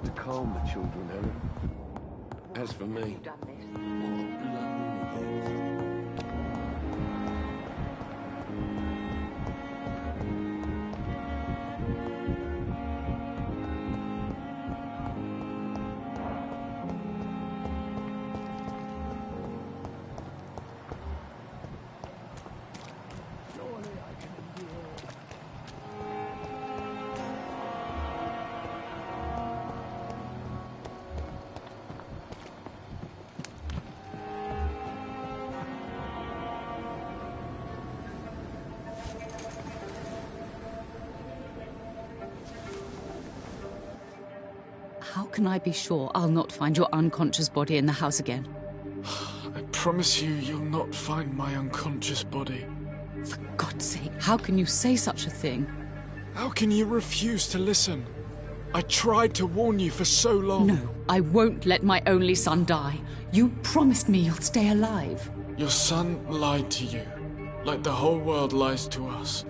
To calm the children, Helen. As for me, How can I be sure I'll not find your unconscious body in the house again? I promise you, you'll not find my unconscious body. For God's sake, how can you say such a thing? How can you refuse to listen? I tried to warn you for so long. No, I won't let my only son die. You promised me you'll stay alive. Your son lied to you, like the whole world lies to us.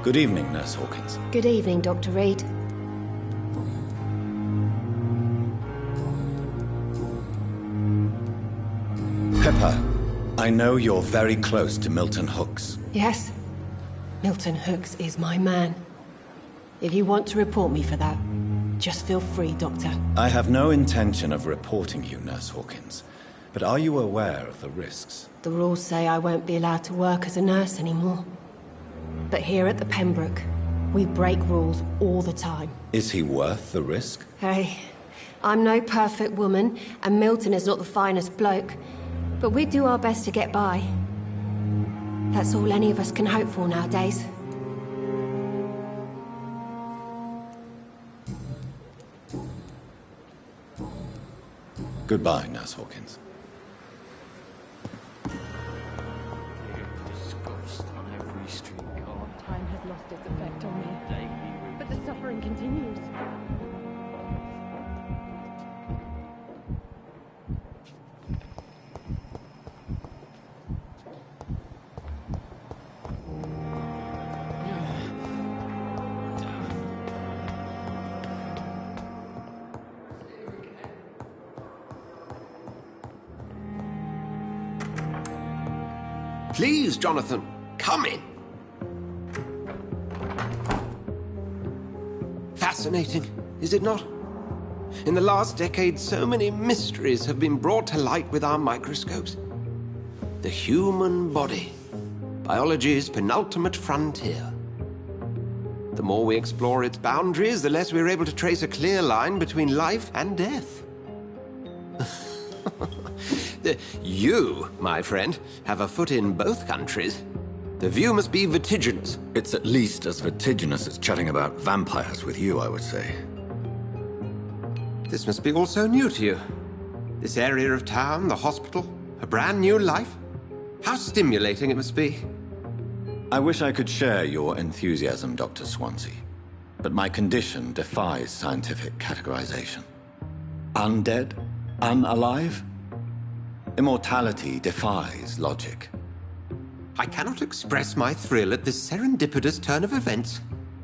Good evening, Nurse Hawkins. Good evening, Dr. Reed. Pepper, I know you're very close to Milton Hooks. Yes? Milton Hooks is my man. If you want to report me for that, just feel free, Doctor. I have no intention of reporting you, Nurse Hawkins. But are you aware of the risks? The rules say I won't be allowed to work as a nurse anymore. But here at the Pembroke, we break rules all the time. Is he worth the risk? Hey, I'm no perfect woman, and Milton is not the finest bloke. But we do our best to get by. That's all any of us can hope for nowadays. Goodbye, Nurse Hawkins. Time has lost its effect on me, but the suffering continues. Please, Jonathan, come in. Fascinating, is it not? In the last decade, so many mysteries have been brought to light with our microscopes. The human body, biology's penultimate frontier. The more we explore its boundaries, the less we're able to trace a clear line between life and death. You, my friend, have a foot in both countries. The view must be vertiginous. It's at least as vertiginous as chatting about vampires with you, I would say. This must be all so new to you. This area of town, the hospital, a brand new life. How stimulating it must be. I wish I could share your enthusiasm, Dr. Swansea. But my condition defies scientific categorization. Undead? Unalive? Immortality defies logic. I cannot express my thrill at this serendipitous turn of events.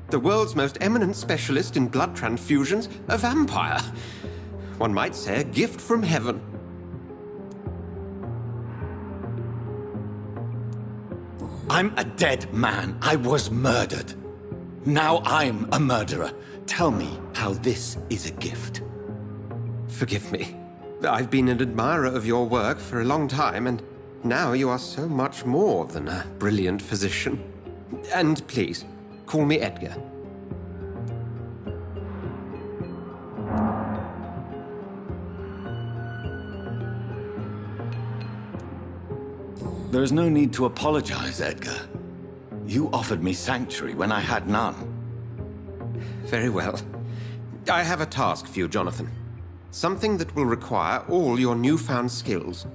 The world's most eminent specialist in blood transfusions, a vampire. One might say a gift from heaven. I'm a dead man. I was murdered. Now I'm a murderer. Tell me how this is a gift. Forgive me. I've been an admirer of your work for a long time, and now you are so much more than a brilliant physician. And please, call me Edgar. There is no need to apologize, Edgar. You offered me sanctuary when I had none. Very well. I have a task for you, Jonathan. Something that will require all your newfound skills.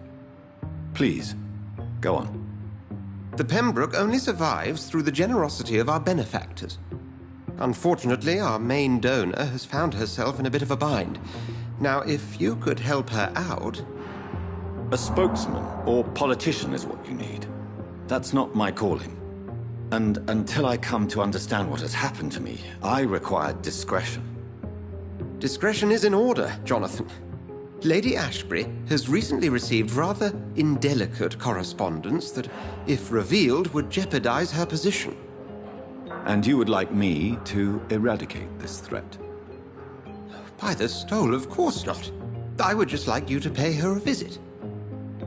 Please, go on. The Pembroke only survives through the generosity of our benefactors. Unfortunately, our main donor has found herself in a bit of a bind. Now, if you could help her out... A spokesman or politician is what you need. That's not my calling. And until I come to understand what has happened to me, I require discretion. Discretion is in order, Jonathan. Lady Ashbury has recently received rather indelicate correspondence that, if revealed, would jeopardize her position. And you would like me to eradicate this threat? By the stole, of course not. I would just like you to pay her a visit.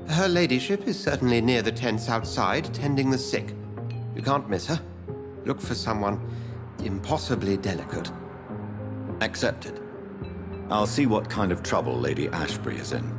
Her ladyship is certainly near the tents outside, tending the sick. You can't miss her. Look for someone impossibly delicate. Accepted. I'll see what kind of trouble Lady Ashbury is in.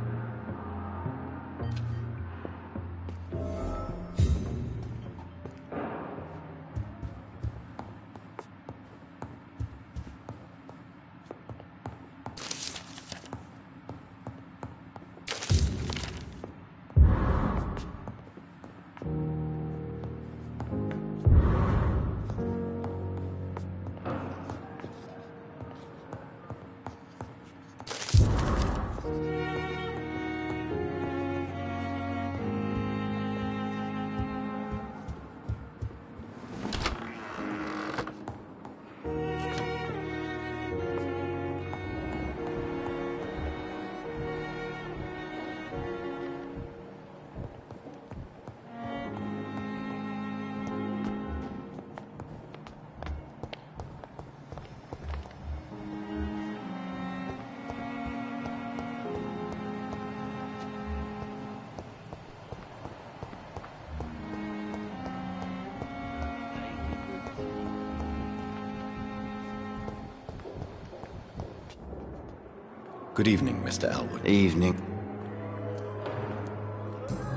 Good evening, Mr. Elwood. Evening.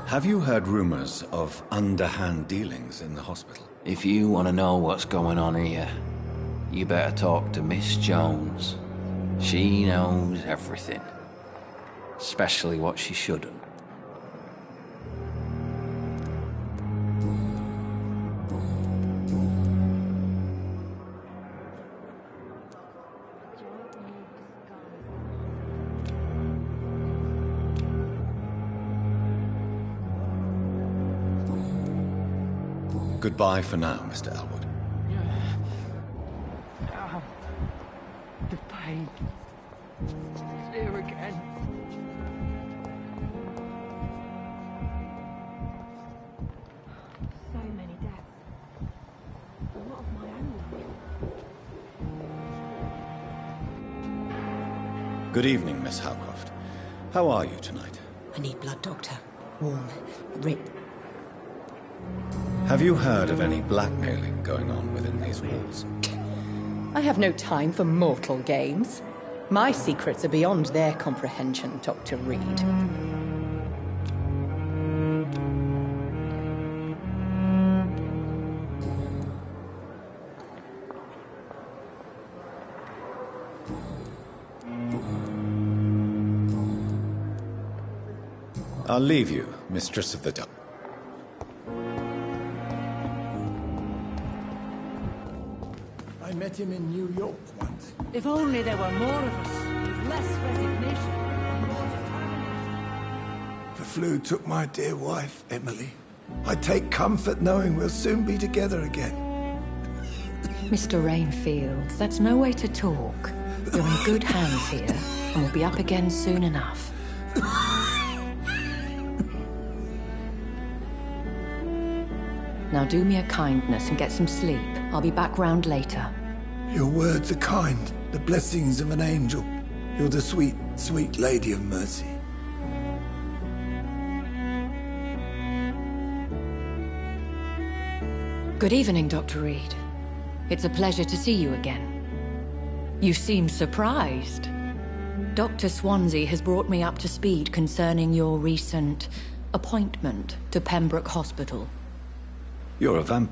Have you heard rumors of underhand dealings in the hospital? If you want to know what's going on here, you better talk to Miss Jones. She knows everything. Especially what she shouldn't. Goodbye for now, Mr. Elwood. The pain. It's here again. So many deaths. A lot of my own life. Good evening, Miss Howcroft. How are you tonight? I need blood, Doctor. Warm. Rip. Have you heard of any blackmailing going on within these walls? I have no time for mortal games. My secrets are beyond their comprehension, Dr. Reed. I'll leave you, Mistress of the Dark. I met him in New York once. If only there were more of us, with less resignation. flu took my dear wife, Emily. I take comfort knowing we'll soon be together again. Mr. Rainfield, that's no way to talk. You're in good hands here, and we'll be up again soon enough. Now do me a kindness and get some sleep. I'll be back round later. Your words are kind, the blessings of an angel. You're the sweet, sweet Lady of Mercy. Good evening, Dr. Reed. It's a pleasure to see you again. You seem surprised. Dr. Swansea has brought me up to speed concerning your recent appointment to Pembroke Hospital. You're a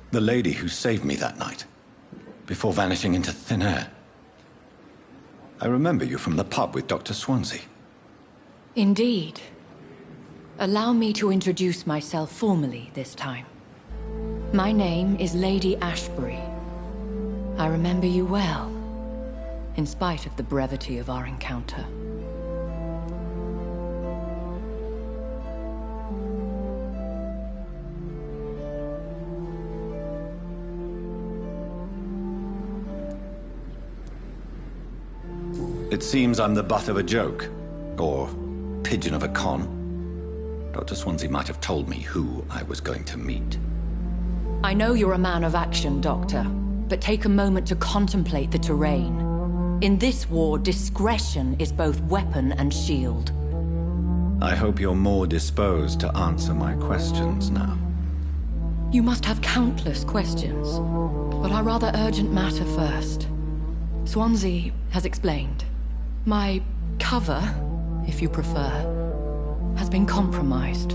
the lady who saved me that night, before vanishing into thin air. I remember you from the pub with Dr. Swansea. Indeed. Allow me to introduce myself formally this time. My name is Lady Ashbury. I remember you well, in spite of the brevity of our encounter. It seems I'm the butt of a joke, or pigeon of a con. Dr. Swansea might have told me who I was going to meet. I know you're a man of action, Doctor, but take a moment to contemplate the terrain. In this war, discretion is both weapon and shield. I hope you're more disposed to answer my questions now. You must have countless questions, but our rather urgent matter first. Swansea has explained. My cover, if you prefer, has been compromised.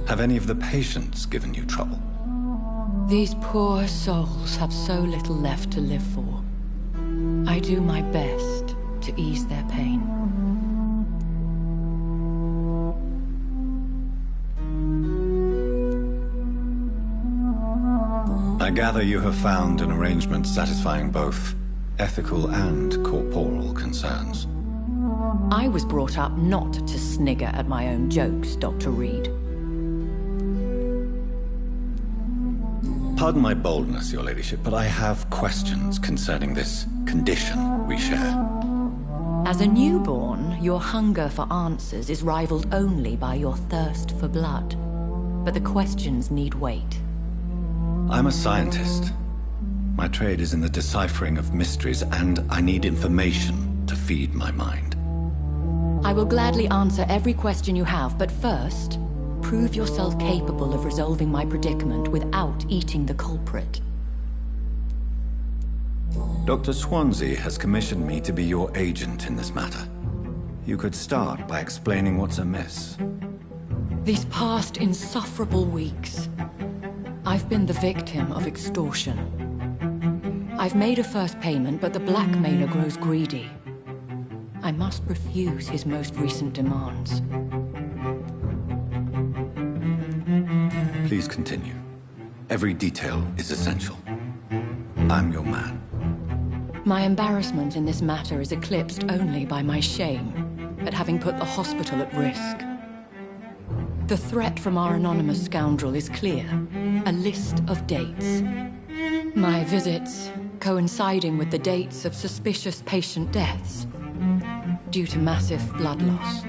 Have any of the patients given you trouble? These poor souls have so little left to live for. I do my best to ease their pain. I gather you have found an arrangement satisfying both ethical and corporal concerns. I was brought up not to snigger at my own jokes, Dr. Reed. Pardon my boldness, Your Ladyship, but I have questions concerning this condition we share. As a newborn, your hunger for answers is rivaled only by your thirst for blood. But the questions need wait. I'm a scientist. My trade is in the deciphering of mysteries, and I need information to feed my mind. I will gladly answer every question you have, but first, prove yourself capable of resolving my predicament without eating the culprit. Dr. Swansea has commissioned me to be your agent in this matter. You could start by explaining what's amiss. These past insufferable weeks, I've been the victim of extortion. I've made a first payment, but the blackmailer grows greedy. I must refuse his most recent demands. Please continue. Every detail is essential. I'm your man. My embarrassment in this matter is eclipsed only by my shame at having put the hospital at risk. The threat from our anonymous scoundrel is clear. A list of dates. My visits coinciding with the dates of suspicious patient deaths due to massive blood loss.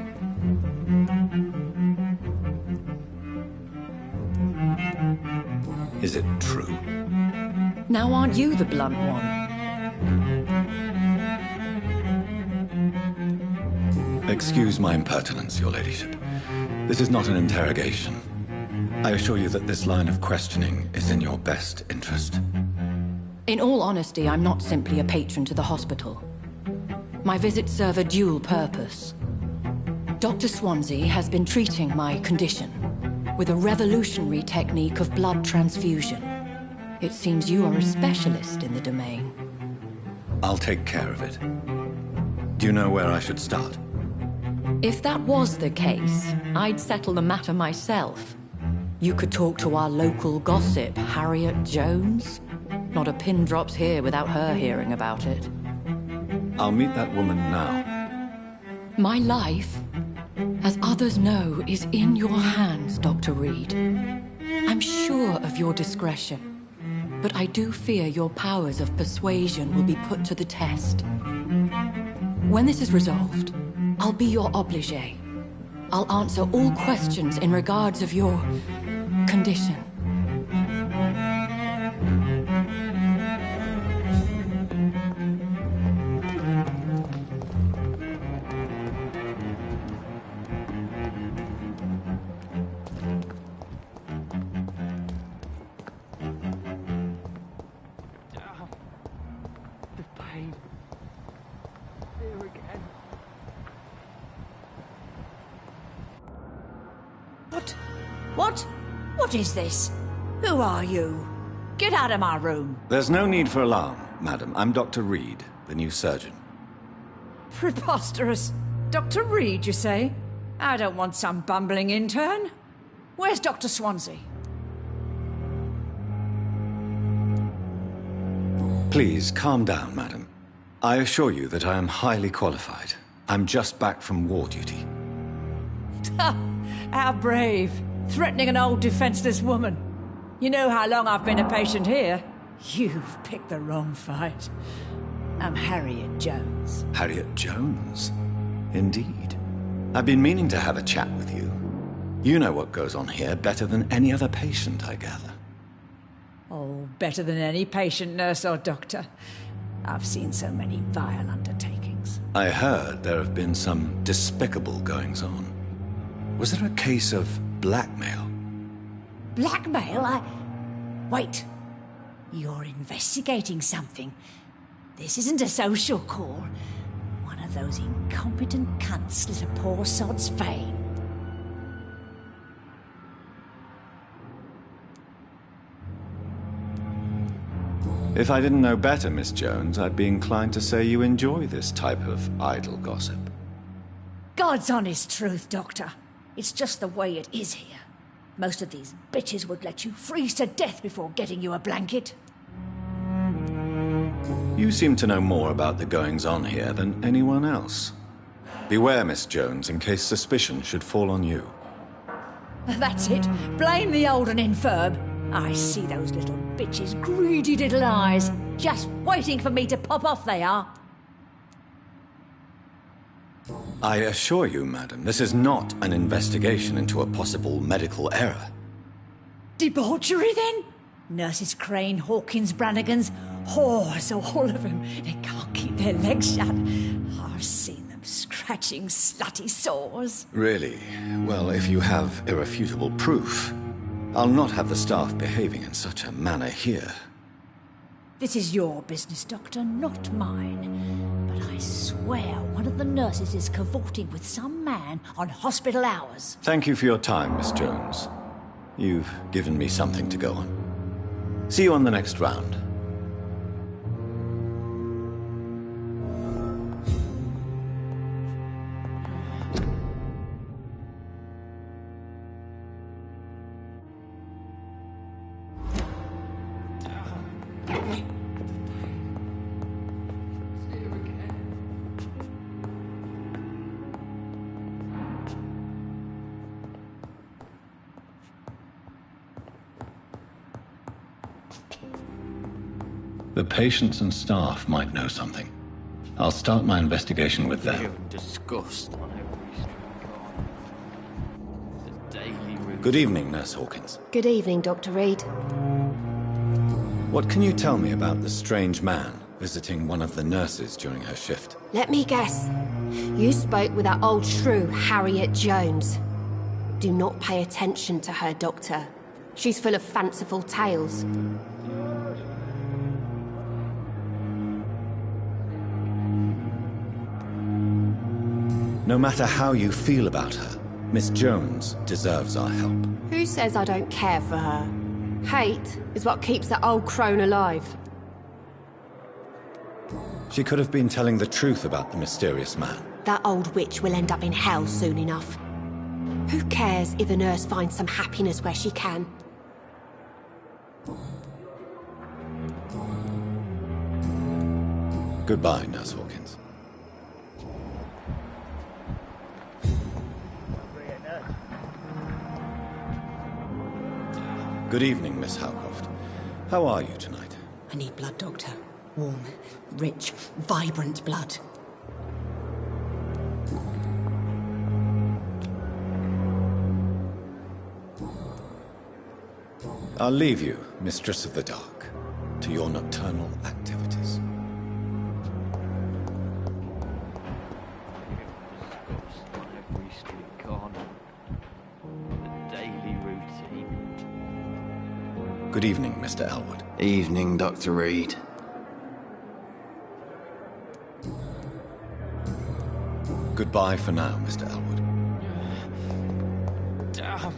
Is it true? Now aren't you the blunt one? Excuse my impertinence, Your Ladyship. This is not an interrogation. I assure you that this line of questioning is in your best interest. In all honesty, I'm not simply a patron to the hospital. My visits serve a dual purpose. Dr. Swansea has been treating my condition with a revolutionary technique of blood transfusion. It seems you are a specialist in the domain. I'll take care of it. Do you know where I should start? If that was the case, I'd settle the matter myself. You could talk to our local gossip, Harriet Jones. Not a pin drops here without her hearing about it. I'll meet that woman now. My life, as others know, is in your hands, Dr. Reed. I'm sure of your discretion, but I do fear your powers of persuasion will be put to the test. When this is resolved, I'll be your obligé. I'll answer all questions in regards of your condition. What is this? Who are you? Get out of my room. There's no need for alarm, madam. I'm Dr. Reed, the new surgeon. Preposterous. Dr. Reed, you say? I don't want some bumbling intern. Where's Dr. Swansea? Please, calm down, madam. I assure you that I am highly qualified. I'm just back from war duty. How brave. Threatening an old defenseless woman. You know how long I've been a patient here? You've picked the wrong fight. I'm Harriet Jones. Harriet Jones? Indeed. I've been meaning to have a chat with you. You know what goes on here better than any other patient, I gather. Oh, better than any patient, nurse or doctor. I've seen so many vile undertakings. I heard there have been some despicable goings-on. Was there a case of blackmail? Blackmail? Wait. You're investigating something. This isn't a social call. One of those incompetent cunts slit a poor sod's vein. If I didn't know better, Miss Jones, I'd be inclined to say you enjoy this type of idle gossip. God's honest truth, Doctor. It's just the way it is here. Most of these bitches would let you freeze to death before getting you a blanket. You seem to know more about the goings-on here than anyone else. Beware, Miss Jones, in case suspicion should fall on you. That's it. Blame the old and infirm. I see those little bitches' greedy little eyes. Just waiting for me to pop off, they are. I assure you, madam, this is not an investigation into a possible medical error. Debauchery, then? Nurses Crane, Hawkins, Brannigans, whores, all of them. They can't keep their legs shut. I've seen them scratching slutty sores. Really? Well, if you have irrefutable proof, I'll not have the staff behaving in such a manner here. This is your business, Doctor, not mine. But I swear one of the nurses is cavorting with some man on hospital hours. Thank you for your time, Miss Jones. You've given me something to go on. See you on the next round. The patients and staff might know something. I'll start my investigation with them. Disgust on every street. Good evening, Nurse Hawkins. Good evening, Dr. Reed. What can you tell me about the strange man visiting one of the nurses during her shift? Let me guess. You spoke with that old shrew, Harriet Jones. Do not pay attention to her, Doctor. She's full of fanciful tales. No matter how you feel about her, Miss Jones deserves our help. Who says I don't care for her? Hate is what keeps that old crone alive. She could have been telling the truth about the mysterious man. That old witch will end up in hell soon enough. Who cares if a nurse finds some happiness where she can? Goodbye, Nurse Hawkins. Good evening, Miss Howcroft. How are you tonight? I need blood, Doctor. Warm, rich, vibrant blood. I'll leave you, Mistress of the Dark, to your nocturnal activities. Every street corner. The daily routine. Good evening, Mr. Elwood. Evening, Dr. Reed. Goodbye for now, Mr. Elwood. Damn.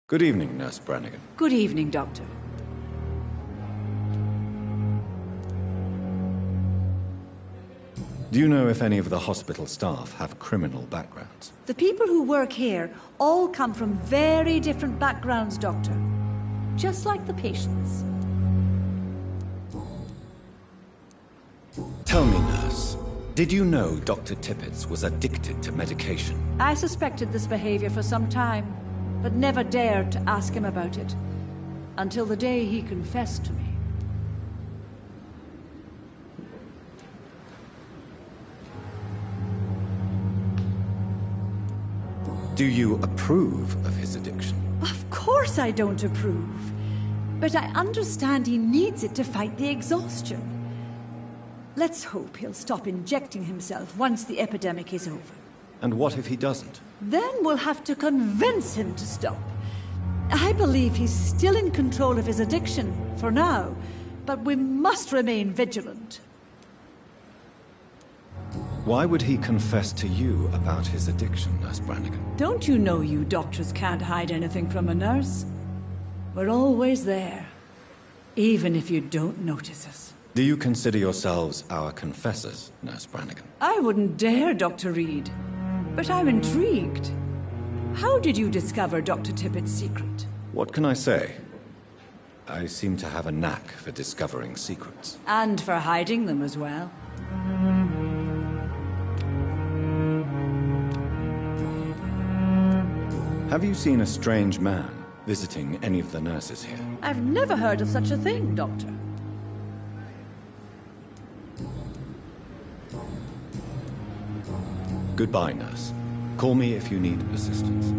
Good evening, Nurse Brannigan. Good evening, Doctor. Do you know if any of the hospital staff have criminal backgrounds? The people who work here all come from very different backgrounds, Doctor. Just like the patients. Tell me, nurse, did you know Dr. Tippett was addicted to medication? I suspected this behavior for some time, but never dared to ask him about it. Until the day he confessed to me. Do you approve of his addiction? Of course I don't approve. But I understand he needs it to fight the exhaustion. Let's hope he'll stop injecting himself once the epidemic is over. And what if he doesn't? Then we'll have to convince him to stop. I believe he's still in control of his addiction, for now, but we must remain vigilant. Why would he confess to you about his addiction, Nurse Brannigan? Don't you know you doctors can't hide anything from a nurse? We're always there, even if you don't notice us. Do you consider yourselves our confessors, Nurse Brannigan? I wouldn't dare, Dr. Reed. But I'm intrigued. How did you discover Dr. Tippett's secret? What can I say? I seem to have a knack for discovering secrets. And for hiding them as well. Have you seen a strange man visiting any of the nurses here? I've never heard of such a thing, Doctor. Goodbye, nurse. Call me if you need assistance.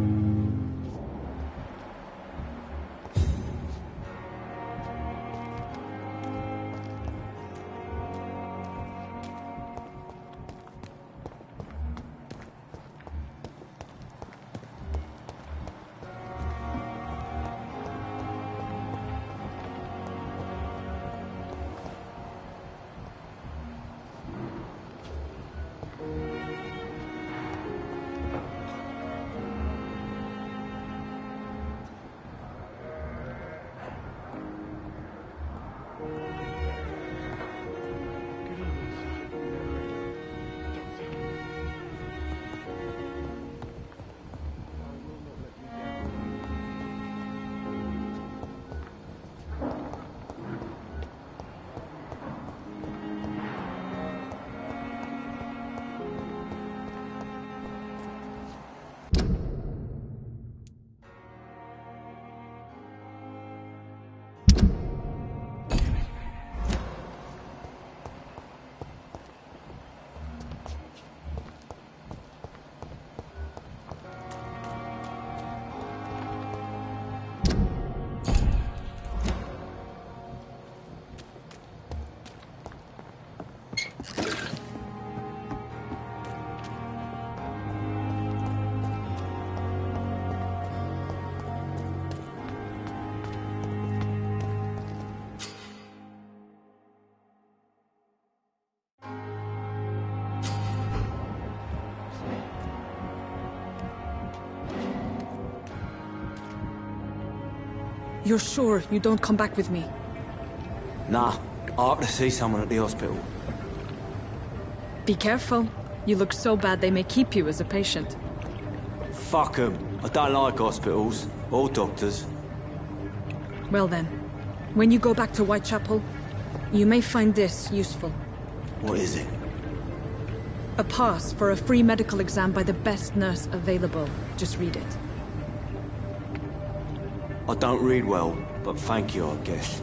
You're sure you don't come back with me? Nah, I have to see someone at the hospital. Be careful. You look so bad they may keep you as a patient. Fuck 'em. I don't like hospitals. Or doctors. Well then, when you go back to Whitechapel, you may find this useful. What is it? A pass for a free medical exam by the best nurse available. Just read it. I don't read well, but thank you, I guess.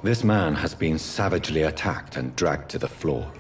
This man has been savagely attacked and dragged to the floor.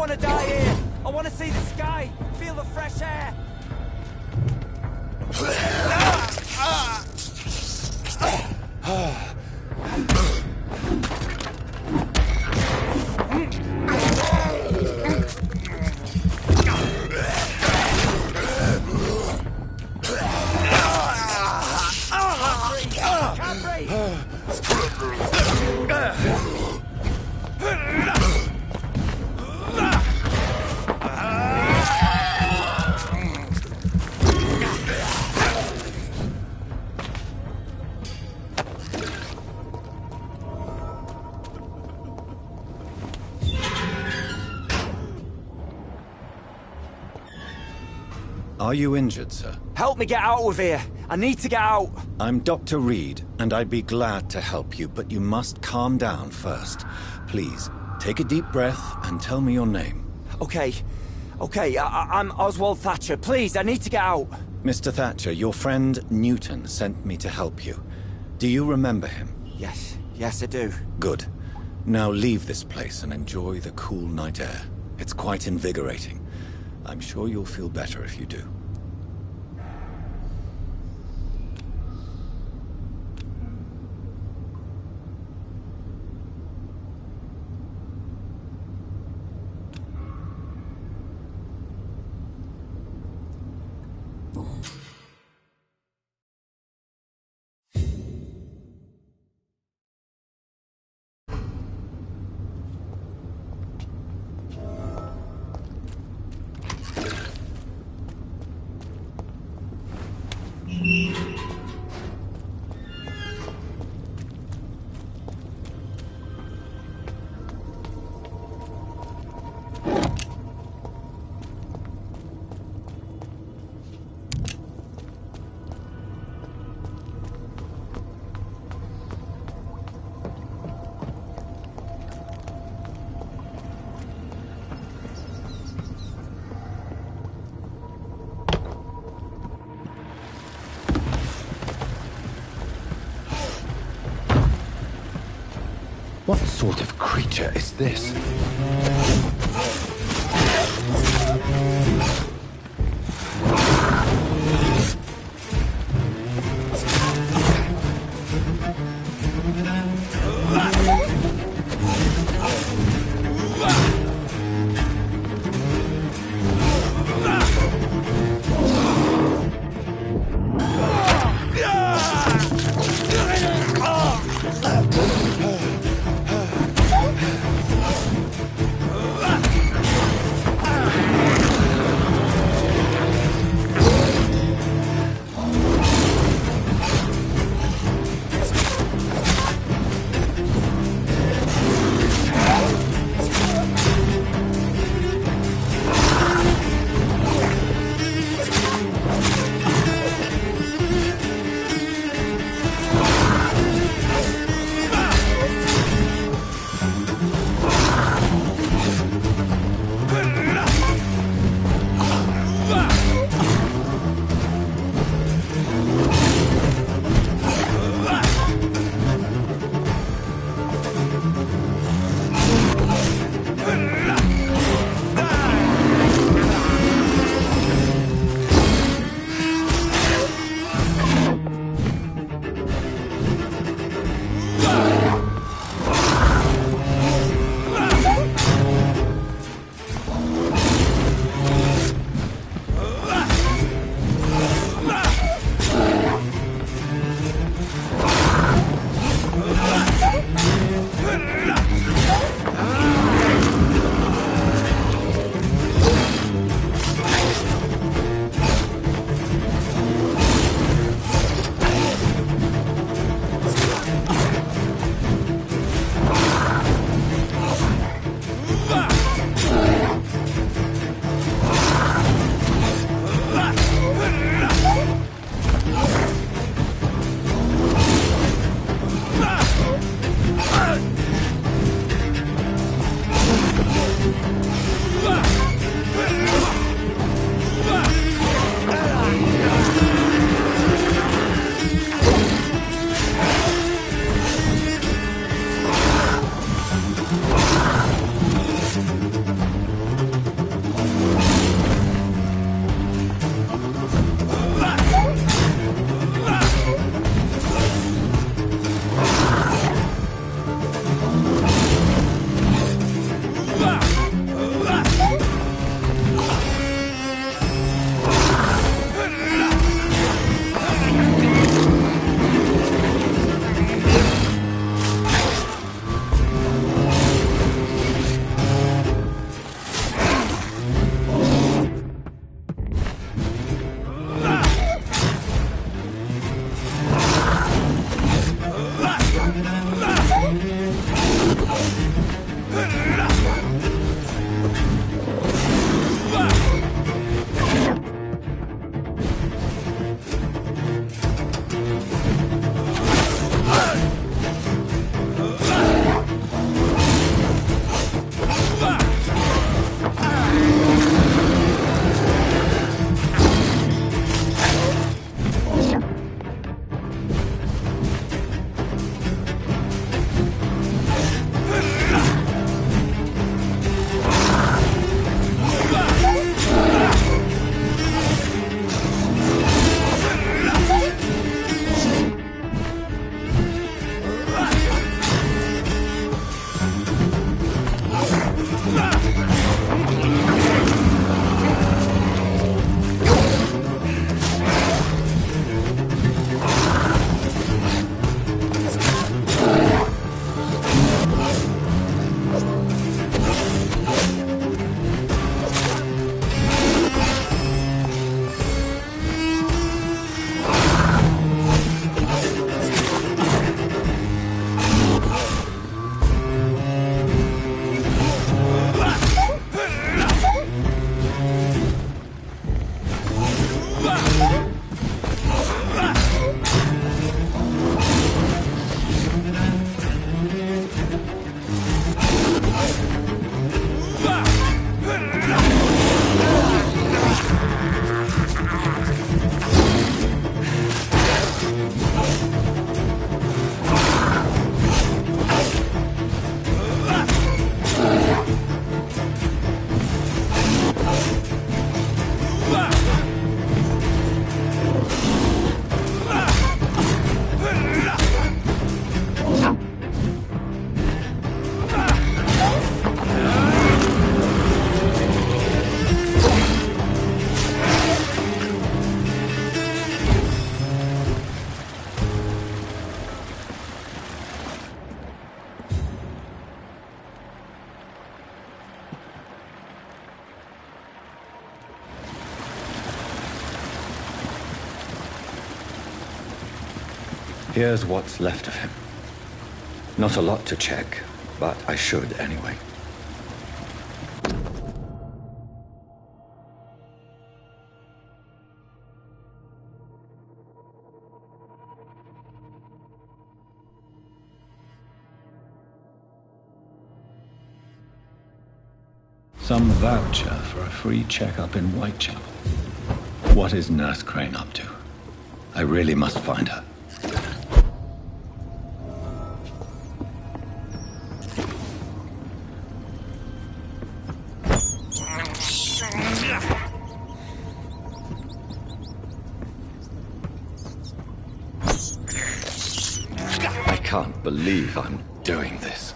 want to die here. I want to see the sky, feel the fresh air. Are you injured, sir? Help me get out of here. I need to get out. I'm Dr. Reed, and I'd be glad to help you, but you must calm down first. Please, take a deep breath and tell me your name. Okay. I'm Oswald Thatcher. Please, I need to get out. Mr. Thatcher, your friend Newton sent me to help you. Do you remember him? Yes, I do. Good. Now leave this place and enjoy the cool night air. It's quite invigorating. I'm sure you'll feel better if you do. What sort of creature is this? Here's what's left of him. Not a lot to check, but I should anyway. Some voucher for a free checkup in Whitechapel. What is Nurse Crane up to? I really must find her. I can't believe I'm doing this.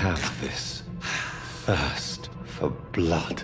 have this thirst for blood.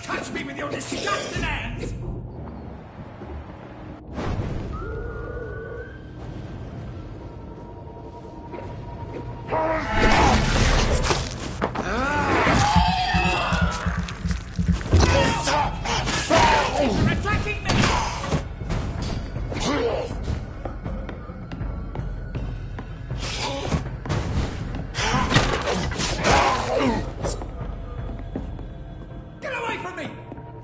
Touch me with your disgusting hands! Attacking me! Get away from me!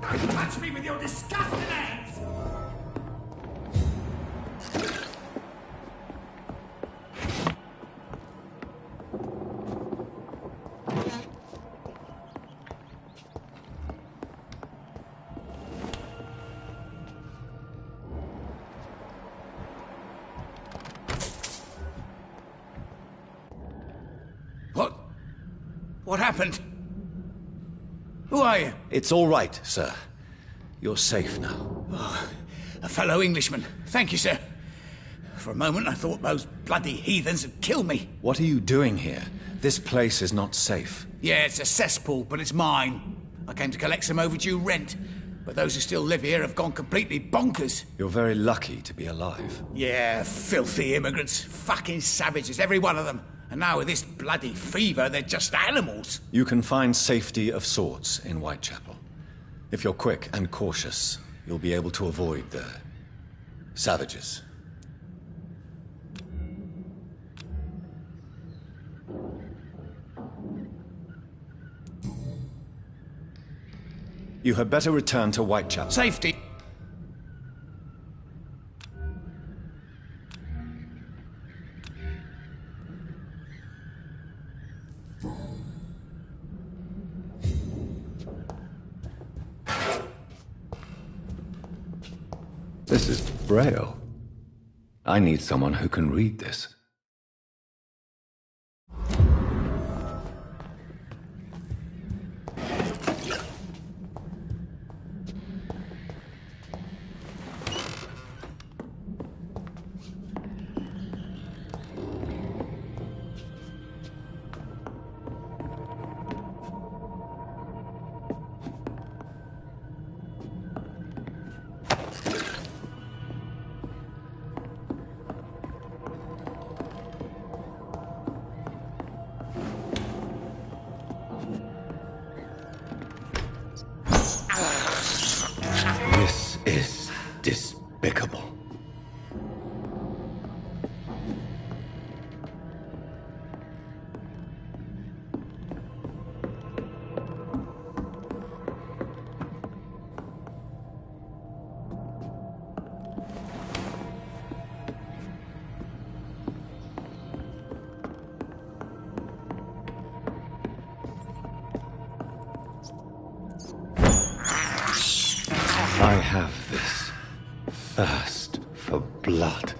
Touch me with your disgusting hands! What happened? Who are you? It's all right, sir. You're safe now. Oh, a fellow Englishman. Thank you, sir. For a moment, I thought those bloody heathens had killed me. What are you doing here? This place is not safe. Yeah, it's a cesspool, but it's mine. I came to collect some overdue rent, but those who still live here have gone completely bonkers. You're very lucky to be alive. Yeah, filthy immigrants. Fucking savages, every one of them. And now with this bloody fever, they're just animals. You can find safety of sorts in Whitechapel. If you're quick and cautious, you'll be able to avoid the savages. You had better return to Whitechapel. Safety. This is Braille. I need someone who can read this. This is despicable. I have this thirst for blood.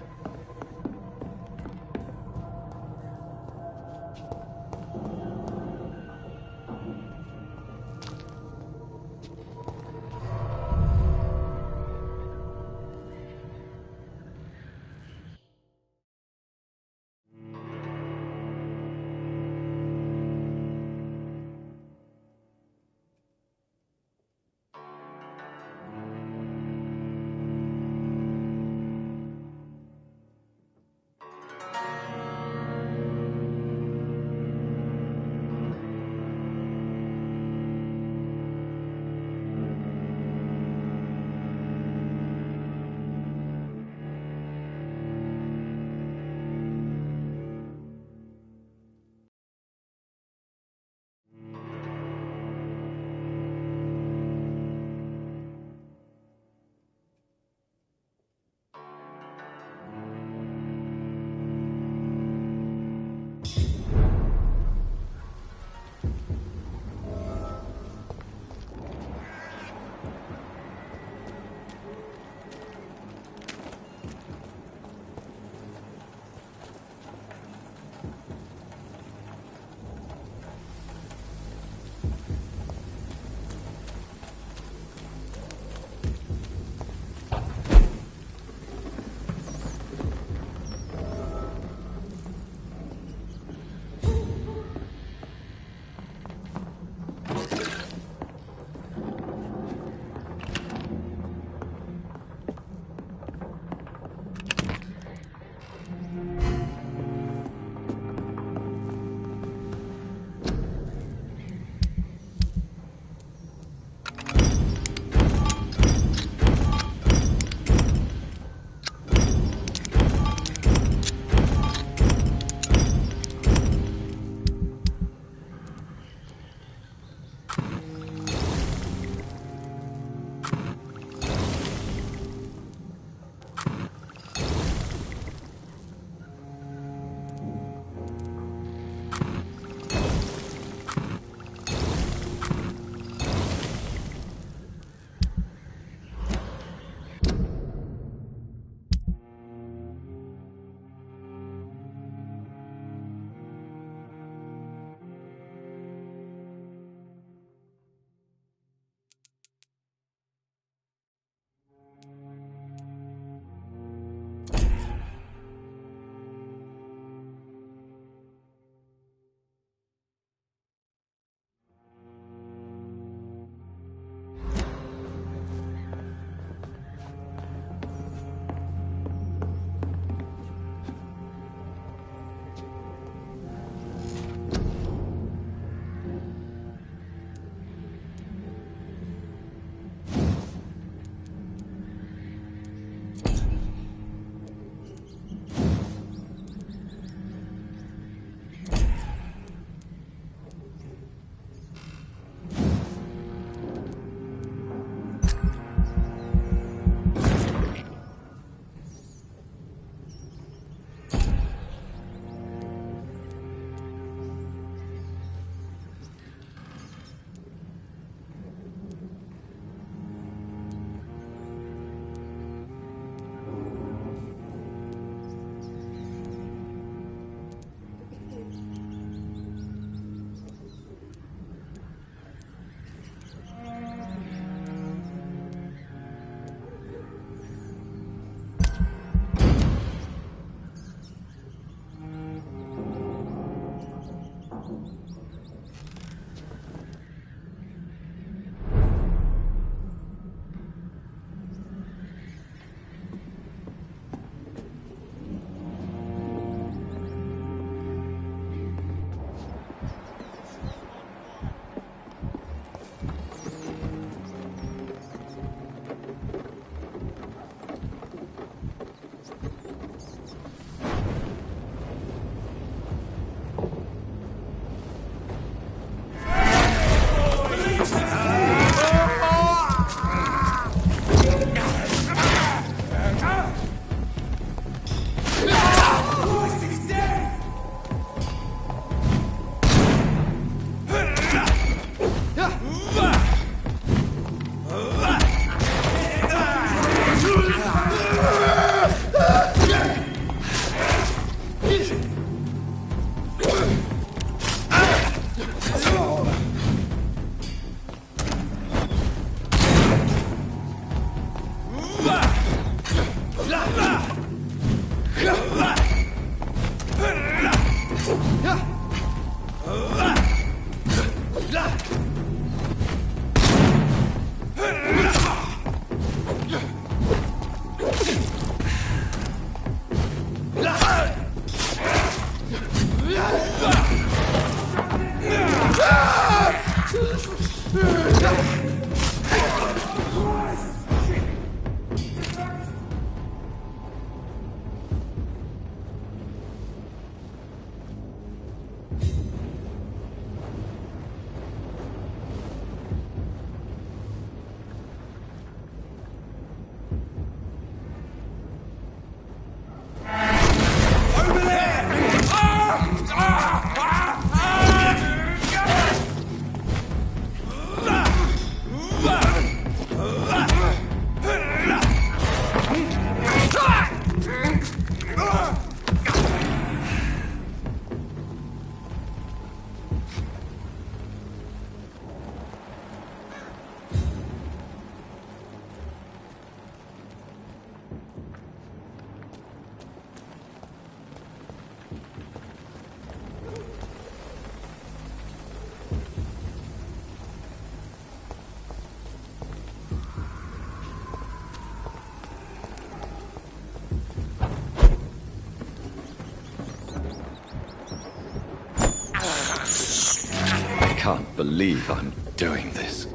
can't believe I'm doing this.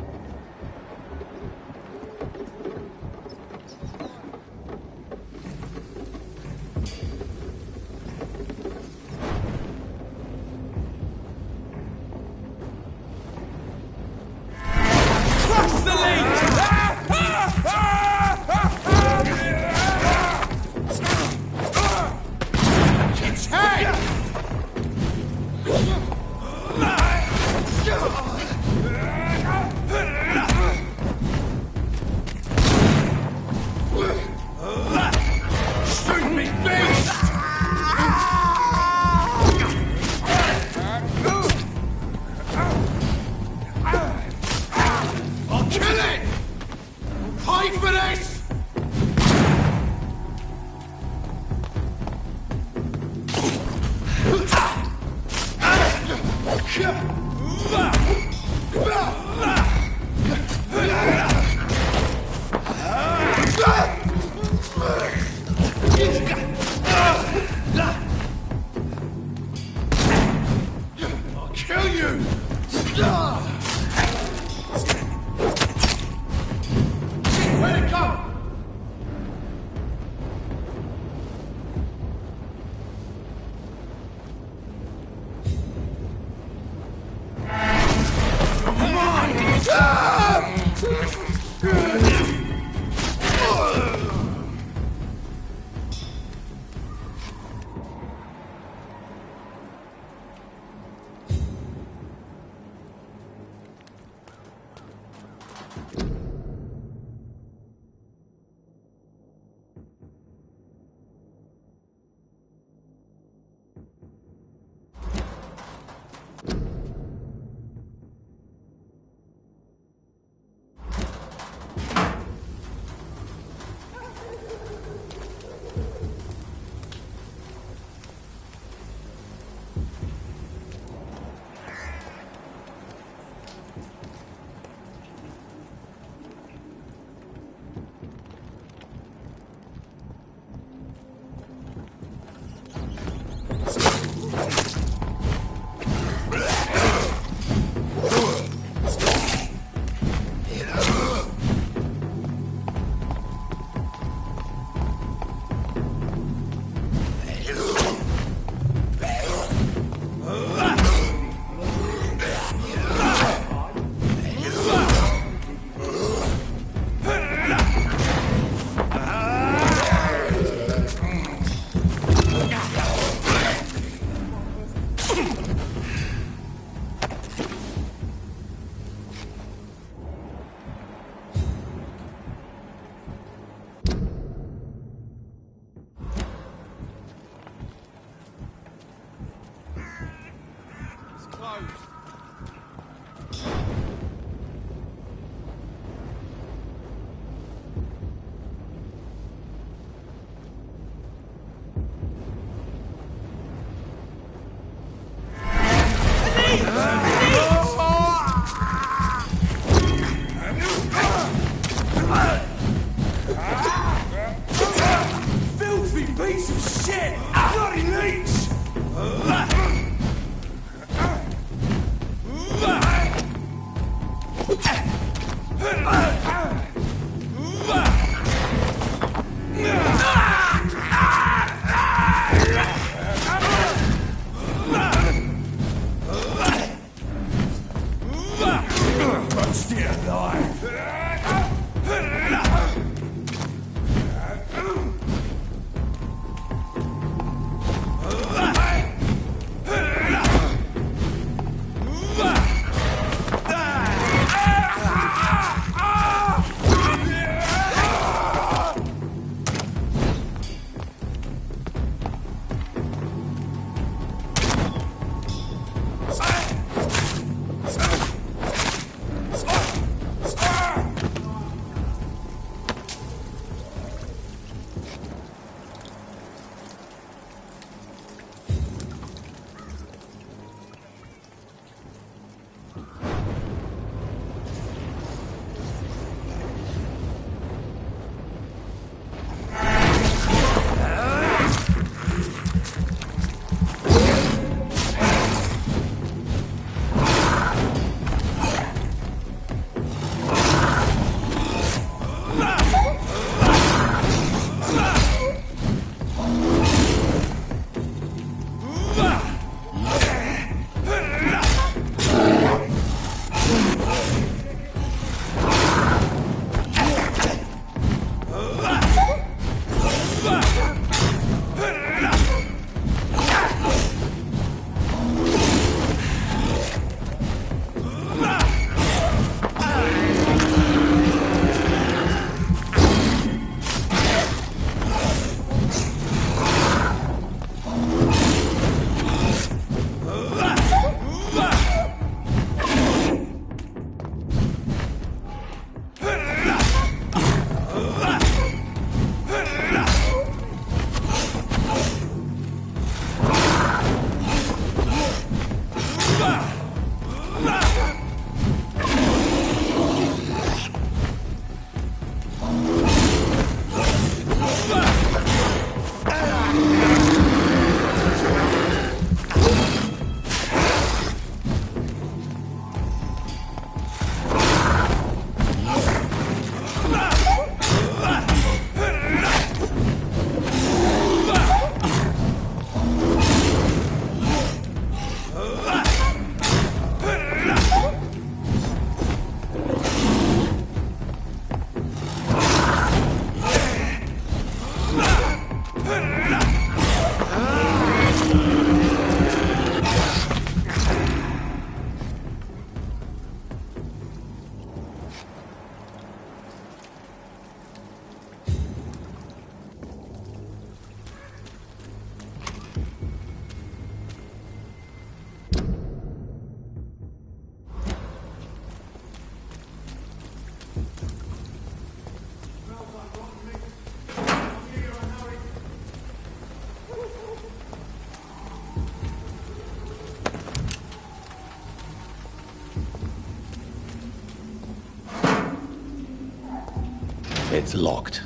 It's locked.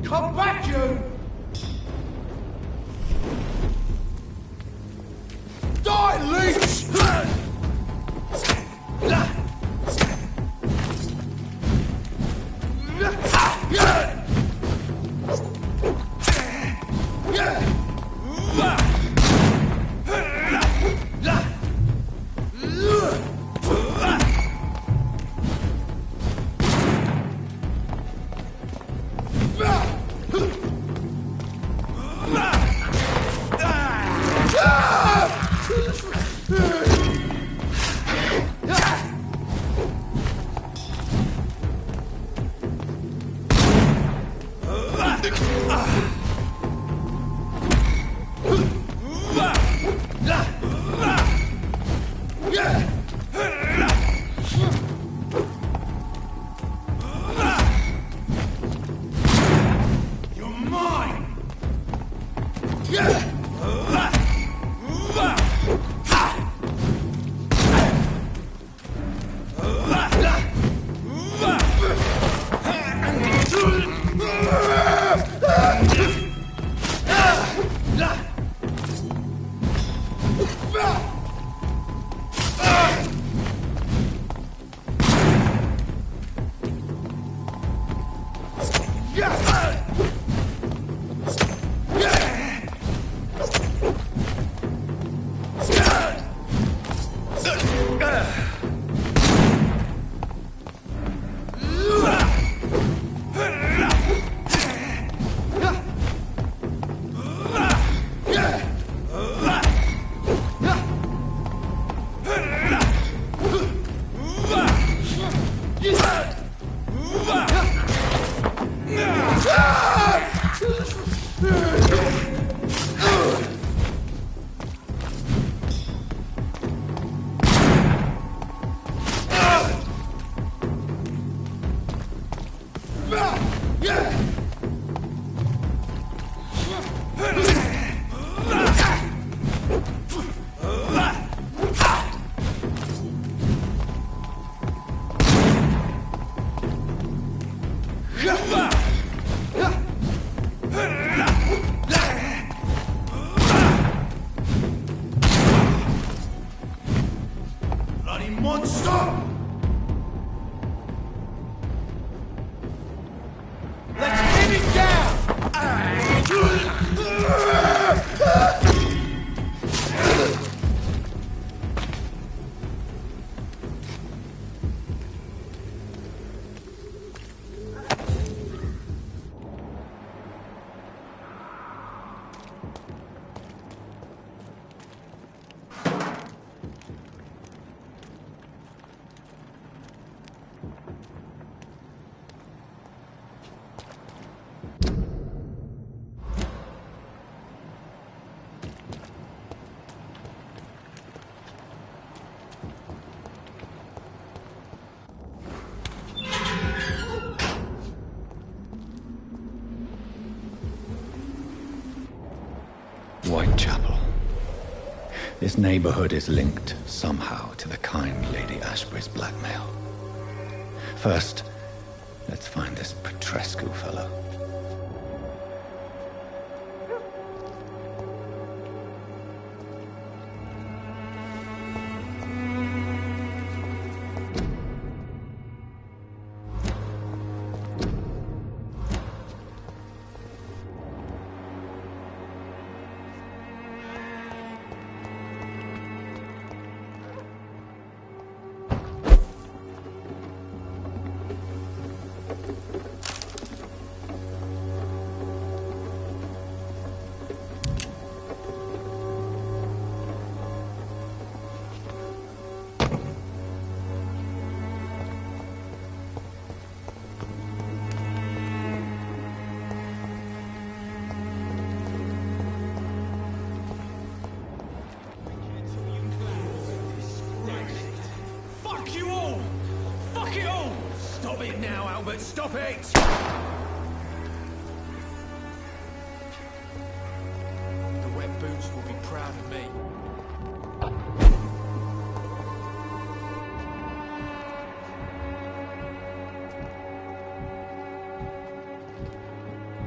Come back, you! Die, leech! Bloody monster! Let's Whitechapel. This neighborhood is linked somehow to the kind Lady Ashbury's blackmail. First, let's find this Petrescu fellow. Fuck you all! Fuck it all! Stop it now, Albert, stop it! The wet boots will be proud of me.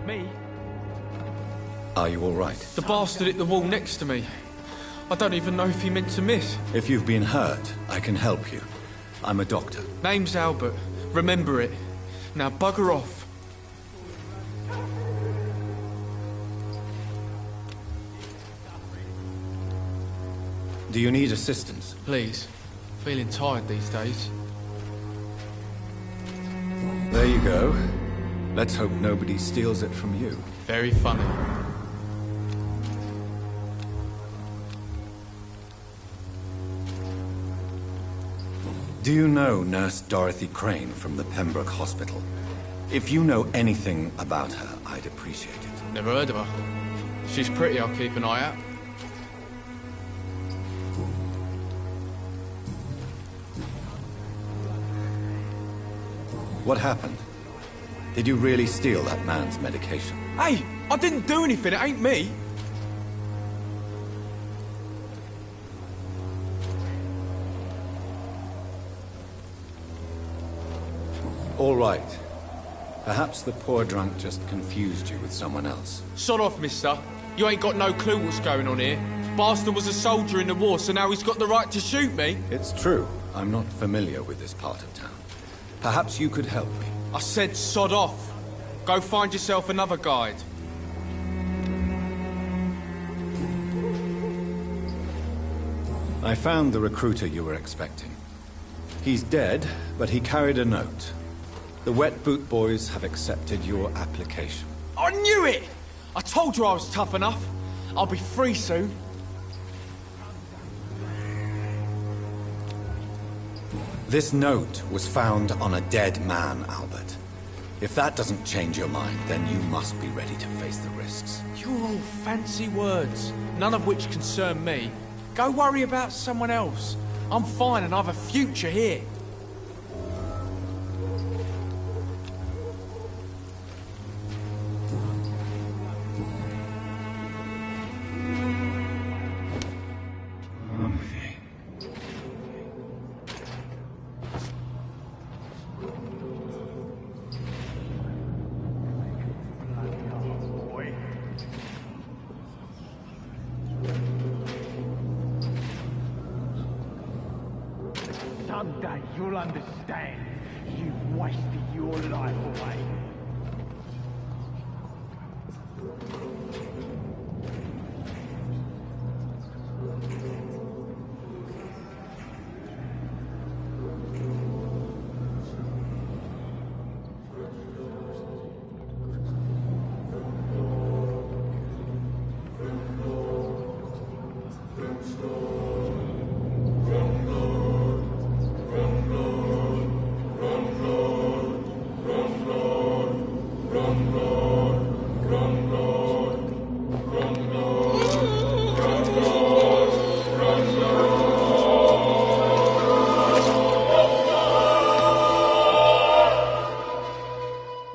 Me? Are you all right? The bastard hit the wall next to me. I don't even know if he meant to miss. If you've been hurt, I can help you. I'm a doctor. Name's Albert. Remember it. Now bugger off. Do you need assistance? Please. Feeling tired these days. There you go. Let's hope nobody steals it from you. Very funny. Do you know Nurse Dorothy Crane from the Pembroke Hospital? If you know anything about her, I'd appreciate it. Never heard of her. If she's pretty, I'll keep an eye out. What happened? Did you really steal that man's medication? Hey! I didn't do anything, it ain't me! All right. Perhaps the poor drunk just confused you with someone else. Sod off, mister. You ain't got no clue what's going on here. Bastard was a soldier in the war, so now he's got the right to shoot me. It's true. I'm not familiar with this part of town. Perhaps you could help me. I said sod off. Go find yourself another guide. I found the recruiter you were expecting. He's dead, but he carried a note. The Wet Boot Boys have accepted your application. I knew it! I told you I was tough enough. I'll be free soon. This note was found on a dead man, Albert. If that doesn't change your mind, then you must be ready to face the risks. You're all fancy words, none of which concern me. Go worry about someone else. I'm fine and I have a future here. Someday you'll understand. You've wasted your life away.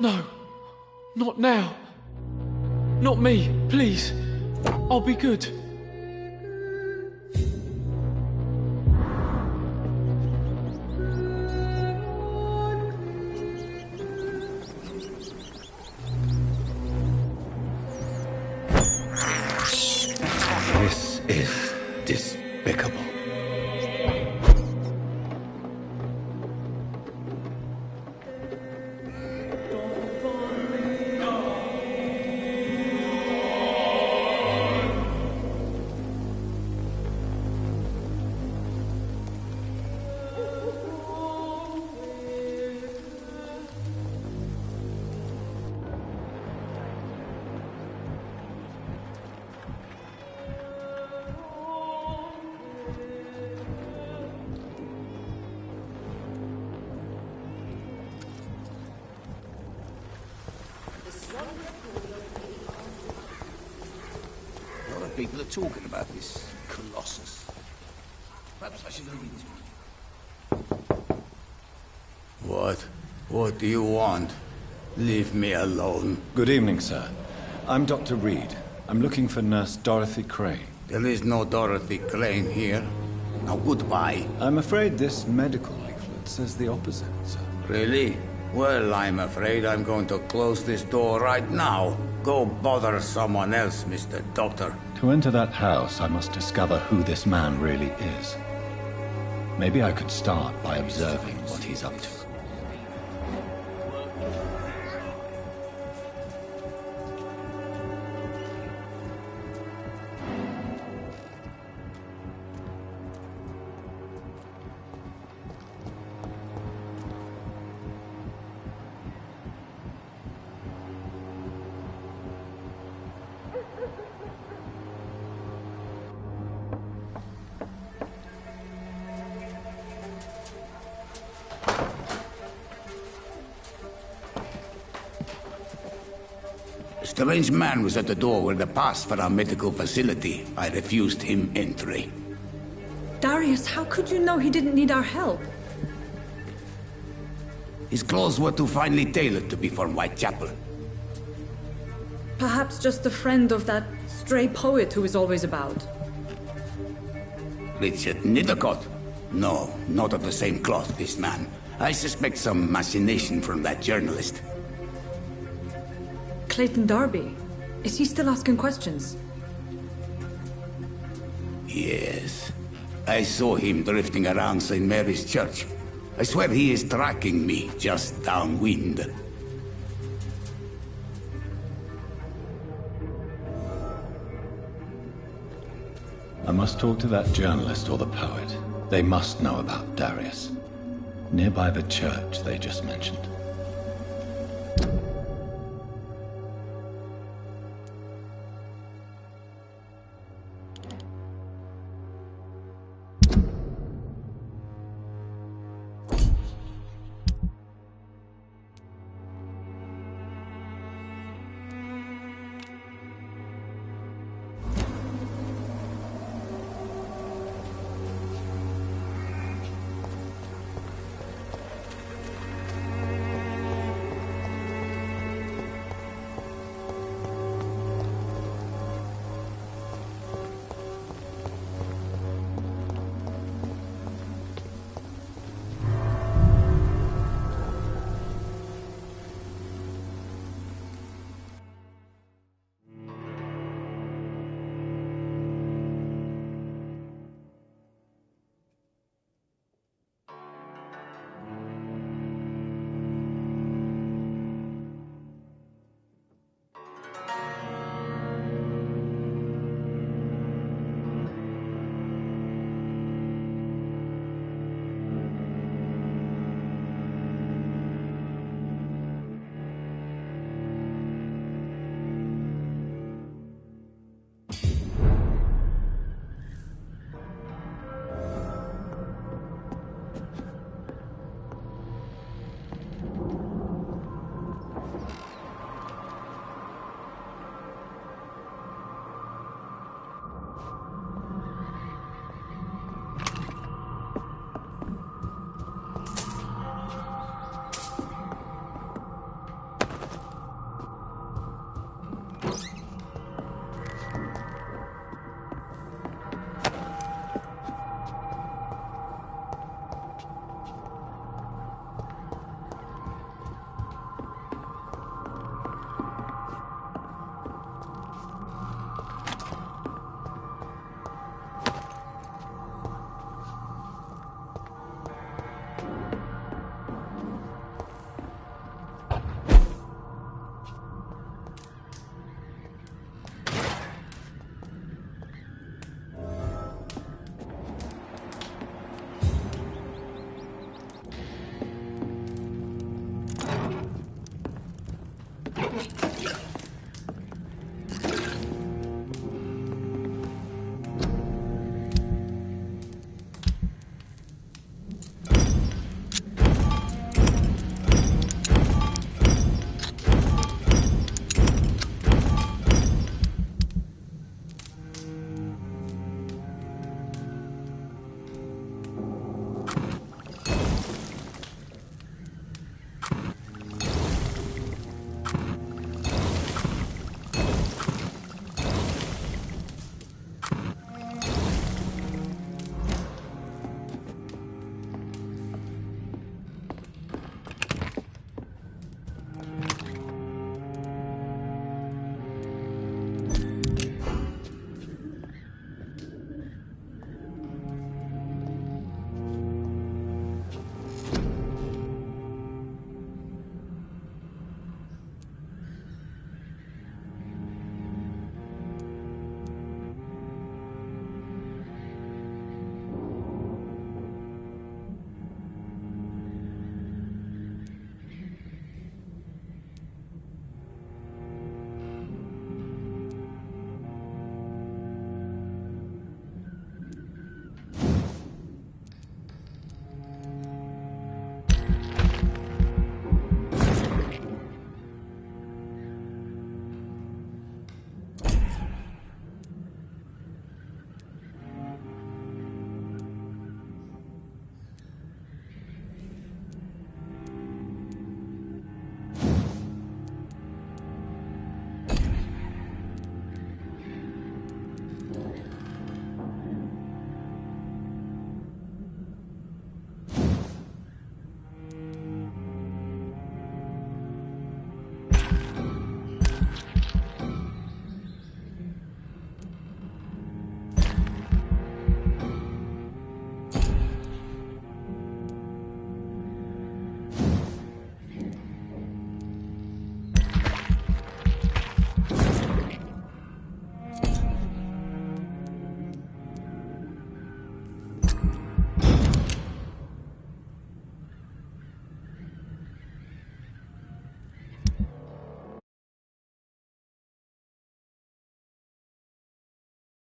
No, not now. Not me, please. I'll be good. This is despicable. A lot of people are talking about this Colossus. Perhaps I should look into it. What do you want? Leave me alone. Good evening, sir. I'm Dr. Reed. I'm looking for Nurse Dorothy Crane. There is no Dorothy Crane here. Now, goodbye. I'm afraid this medical leaflet says the opposite, sir. Really? Well, I'm afraid I'm going to close this door right now. Go bother someone else, Mr. Doctor. To enter that house, I must discover who this man really is. Maybe I could start by observing what he's up to. A strange man was at the door with a pass for our medical facility. I refused him entry. Darius, how could you know he didn't need our help? His clothes were too finely tailored to be from Whitechapel. Perhaps just a friend of that stray poet who is always about. Richard Nithercott? No, not of the same cloth, this man. I suspect some machination from that journalist. Clayton Darby. Is he still asking questions? Yes. I saw him drifting around St. Mary's Church. I swear he is tracking me just downwind. I must talk to that journalist or the poet. They must know about Darius. Nearby the church they just mentioned.